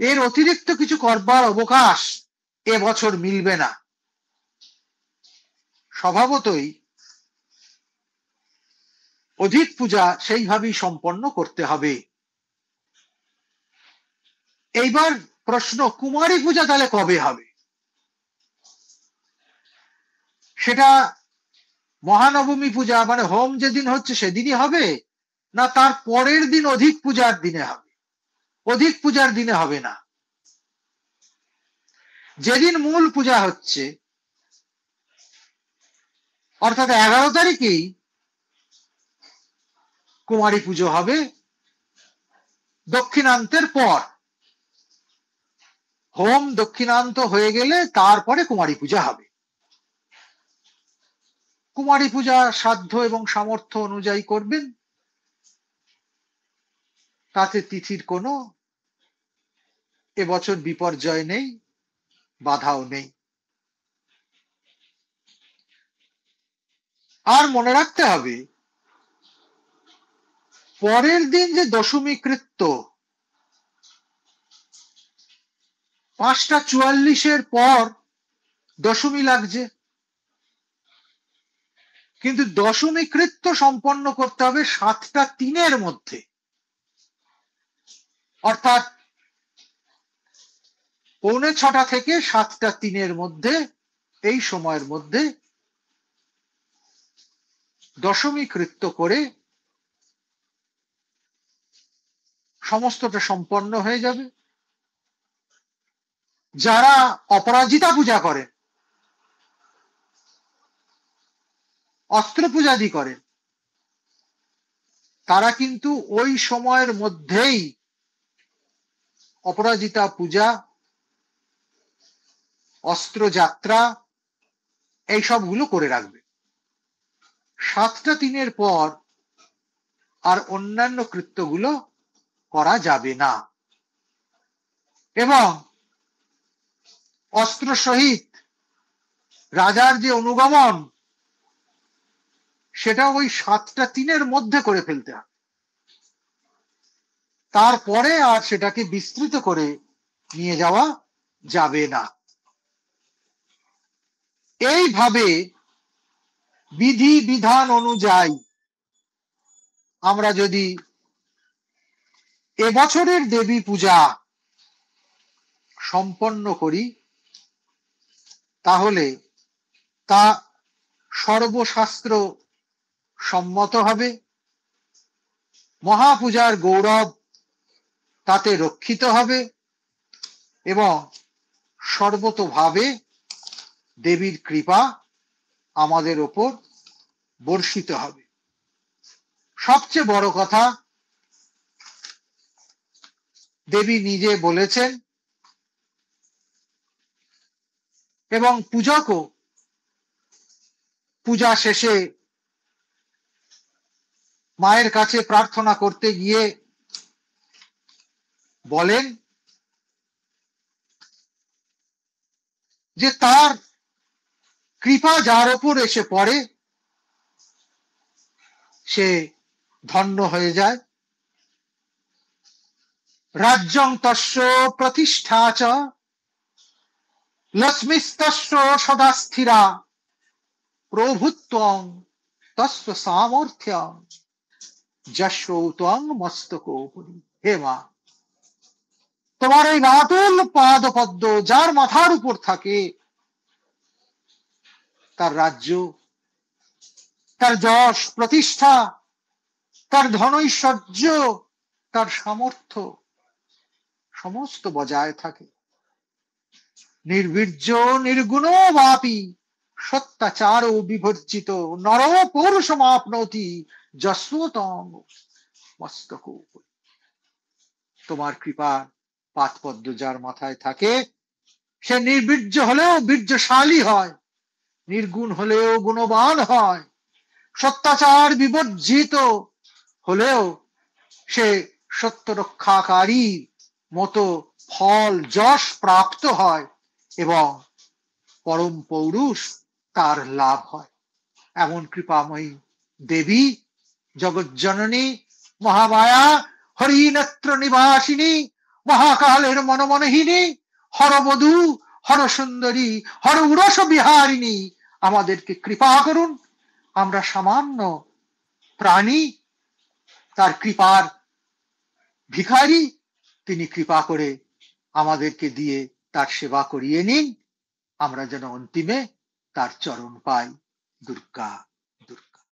এর অতিরিক্ত কিছু করবার অবকাশ এবছর মিলবে না। স্বভাবতই অধিক পূজা সেইভাবেই সম্পন্ন করতে হবে। এইবার প্রশ্ন, কুমারী পূজা তাহলে কবে হবে? সেটা মহানবমী পূজা মানে হোম যেদিন হচ্ছে সেদিনই হবে, না তার পরের দিন অধিক পূজার দিনে হবে? অধিক পূজার দিনে হবে না, যেদিন মূল পূজা হচ্ছে অর্থাৎ 11 তারিখেই কুমারী পুজো হবে, দক্ষিণান্তের পর। হোম দক্ষিণান্ত হয়ে গেলে তারপরে কুমারী পূজা হবে। কুমারী পূজা সাধ্য এবং সামর্থ্য অনুযায়ী করবেন, তাতে তিথির কোনো এবছর বিপর্যয় নেই, বাধাও নেই। আর মনে রাখতে হবে, পরের দিন যে দশমী কৃত্য, 5:44 পর দশমী লাগছে, কিন্তু দশমী কৃত্য সম্পন্ন করতে হবে 7:03 মধ্যে, অর্থাৎ 6:45 থেকে 7:03 মধ্যে, এই সময়ের মধ্যে দশমী কৃত্য করে সমস্তটা সম্পন্ন হয়ে যাবে। যারা অপরাজিতা পূজা করেন, অস্ত্র পূজাদি করেন, তারা কিন্তু ওই সময়ের মধ্যেই অপরাজিতা পূজা, অস্ত্র যাত্রা এই সবগুলো করে রাখবে। 7:03 পর আর অন্যান্য কৃত্যগুলো করা যাবে না, এবং অস্ত্র সহিত রাজার যে অনুগমন, সেটা ওই 7:03 মধ্যে করে ফেলতে হবে। তারপরে আর সেটাকে বিস্তৃত করে নিয়ে যাওয়া যাবে না। এইভাবে বিধি বিধান অনুযায়ী আমরা যদি এবছরের দেবী পূজা সম্পন্ন করি, তাহলে তা সর্বশাস্ত্র সম্মত হবে, মহাপূজার গৌরব তাতে রক্ষিত হবে, এবং সর্বতোভাবে দেবীর কৃপা আমাদের ওপর বর্ষিত হবে। সবচেয়ে বড় কথা, দেবী নিজে বলেছেন, এবং পূজকও পূজা শেষে মায়ের কাছে প্রার্থনা করতে গিয়ে বলেন যে তার কৃপা যার উপর এসে পড়ে সে ধন্য হয়ে যায়। রাজ্যং তস্য প্রতিষ্ঠা চ লক্ষ্মীস্তস্য সদা স্থিরা প্রভুত্বং তস্য সামর্থ্যং যশো ত্বং মস্তকোপরি। হে মা, তোমার এই নাটুল পাদপদ্ম যার মাথার উপর থাকে, তার রাজ্য, তার যশ প্রতিষ্ঠা, তার ধনৈশ্বর্য, তার সামর্থ্য সমস্ত বজায় থাকে। নির্বীর্য নির্গুণ বাপি সত্যাচার ও বিভর্জিত নর পৌরুষমাপ্নতি যশোতং মস্তক। তোমার কৃপার পাদপদ্ম যার মাথায় থাকে সে নির্বীর্য হলেও বীর্যশালী হয়, নির্গুণ হলেও গুণবান হয়, সত্যাচার বিবর্জিত হলেও সে সত্য রক্ষাকারী মতো ফল যশ প্রাপ্ত হয় এবং পরম পৌরুষ তার লাভ হয়। এমন কৃপাময়ী দেবী, জগজ্জননী, মহামায়া, হরিনেত্র নিবাসিনী, মহাকালের মনমনহিনী, হরবধূ, হরসুন্দরী, হর উরস বিহারিণী আমাদেরকে কৃপা করুন। আমরা সামান্য প্রাণী, তার কৃপার ভিখারি। তিনি কৃপা করে আমাদেরকে দিয়ে তার সেবা করিয়ে নিন, আমরা যেন অন্তিমে তার চরণ পাই। দুর্গা।